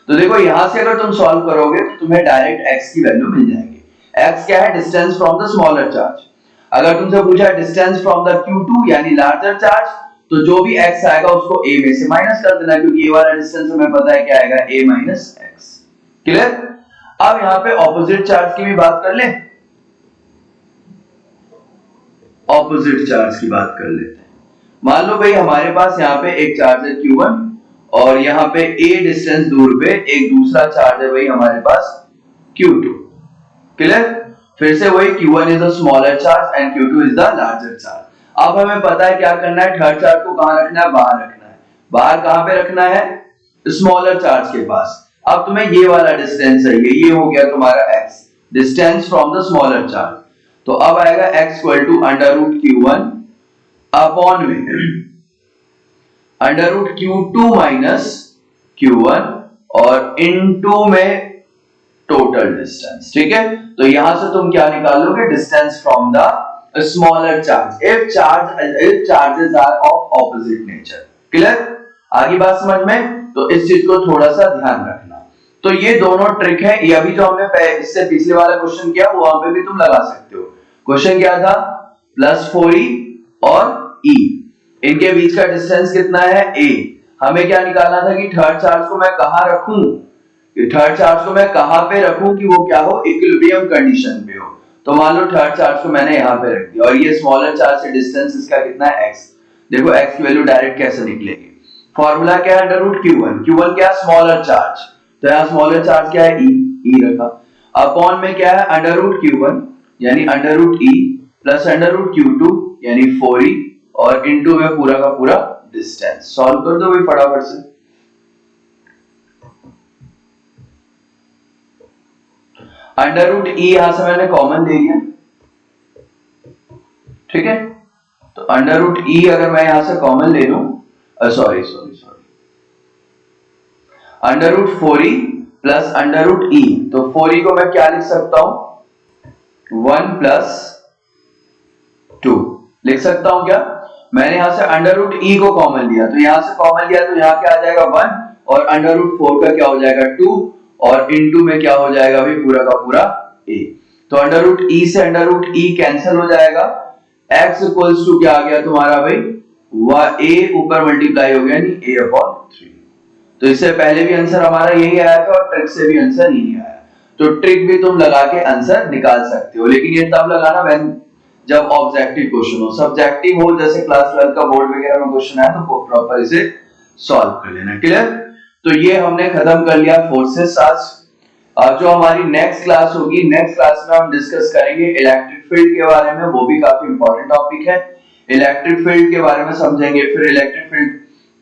तो देखो यहां से अगर तुम सॉल्व करोगे तो तुम्हें डायरेक्ट x की वैल्यू मिल जाएगी। x क्या है, distance from the smaller charge. अगर तुमसे पूछा डिस्टेंस फ्रॉम द Q2 यानी लार्जर चार्ज, तो जो भी x आएगा उसको a में से माइनस कर देना, क्योंकि ये वाला डिस्टेंस हमें पता है क्या आएगा, a माइनस x। क्लियर। अब यहाँ पे ऑपोजिट चार्ज की भी बात कर ले, ऑपोजिट चार्ज की बात कर लेते हैं। मान लो भाई हमारे पास यहाँ पे एक चार्ज है Q1 और यहाँ पे a डिस्टेंस दूर पे एक दूसरा चार्ज है भाई हमारे पास Q2। क्लियर। फिर से वही Q1 is the smaller charge and Q2 is the larger charge. अब हमें पता है क्या करना है, थर्ड चार्ज को कहां रखना है, बाहर रखना है। बाहर कहां पे रखना है, स्मॉलर चार्ज के पास। अब तुम्हें ये वाला डिस्टेंस है, ये हो गया तुम्हारा x, distance from the smaller charge. तो अब आएगा x equal to under root Q1 upon में under root Q2 minus Q1 और इनटू में टोटल डिस्टेंस। ठीक है। तो यहां से तुम क्या निकालोगे, distance from the smaller charge if charges are of opposite nature. Clear. आगे बात समझ में, तो इस चीज को थोड़ा सा ध्यान रखना। तो ये दोनों ट्रिक है, ये अभी जो हमने इससे पिछले वाला क्वेश्चन किया वहां पे भी तुम लगा सकते हो। क्वेश्चन क्या था, प्लस 4e और e, इनके बीच का डिस्टेंस कितना है, a। हमें क्या निकालना था कि थर्ड चार्ज को मैं कहां रखूं, थर्ड चार्ज को मैं कहां पे रखूं कि वो क्या हो, इक्विलिब्रियम कंडीशन पे हो। तो मान लो थर्ड चार्ज को मैंने यहां पे रख दिया और ये स्मॉलर चार्ज से डिस्टेंस इसका कितना है, x। देखो x की वैल्यू डायरेक्ट कैसे निकलेगी, फॉर्मूला क्या है, अंडर रूट Q1, Q1 क्या है, स्मॉलर चार्ज, तो यहां स्मॉलर चार्ज क्या है, e रखा। अपॉन में क्या है, अंडर रूट Q1 यानी under root e plus under root Q2 यानी 4e और इनटू में पूरा का पूरा डिस्टेंस। सॉल्व कर दो भाई फटाफट से। अंडर रूट e यहां से मैंने कॉमन ले लिया, ठीक है। तो अंडर रूट e अगर मैं यहां से कॉमन ले लूं, sorry under root 4e plus under root e, तो 4e को मैं क्या लिख सकता हूं, 1 प्लस 2 लिख सकता हूं क्या। मैंने यहां से अंडर रूट e को कॉमन लिया, तो यहां से कॉमन लिया तो यहां क्या आ जाएगा 1 और अंडर रूट 4 का क्या हो जाएगा 2 और इनटू में क्या हो जाएगा भाई पूरा का पूरा a। तो अंडर रूट e से अंडर रूट e कैंसिल हो जाएगा, x इक्वल्स टू क्या आ गया तुम्हारा भाई, a ऊपर मल्टीप्लाई हो गया यानी a अपॉन 3। तो इससे पहले भी आंसर हमारा यही आया था और ट्रिक से भी आंसर यही आया। तो ट्रिक भी तुम लगा के आंसर निकाल सकते हो, लेकिन ये तब लगाना व्हेन जब ऑब्जेक्टिव क्वेश्चन हो। सब्जेक्टिव हो जैसे क्लास 12 का बोर्ड वगैरह में क्वेश्चन है तो प्रॉपर इसे सॉल्व कर लेना। क्लियर? तो ये हमने खत्म कर लिया फोर्सेस आज। जो हमारी नेक्स्ट क्लास होगी, नेक्स्ट क्लास में हम डिस्कस करेंगे इलेक्ट्रिक फील्ड के बारे में, वो भी काफी इंपॉर्टेंट टॉपिक है। इलेक्ट्रिक फील्ड के बारे में समझेंगे, फिर इलेक्ट्रिक फील्ड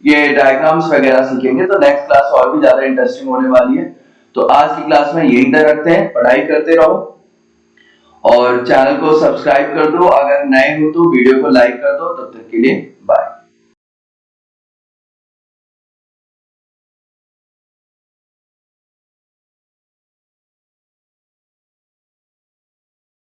ये डायग्राम्स वगैरह सीखेंगे, तो नेक्स्ट क्लास और भी ज्यादा इंटरेस्टिंग होने वाली है। तो आज की क्लास में यही तक रखते हैं, पढ़ाई करते रहो और चैनल को सब्सक्राइब कर दो, अगर नए हो तो वीडियो को लाइक कर दो। तब तक के लिए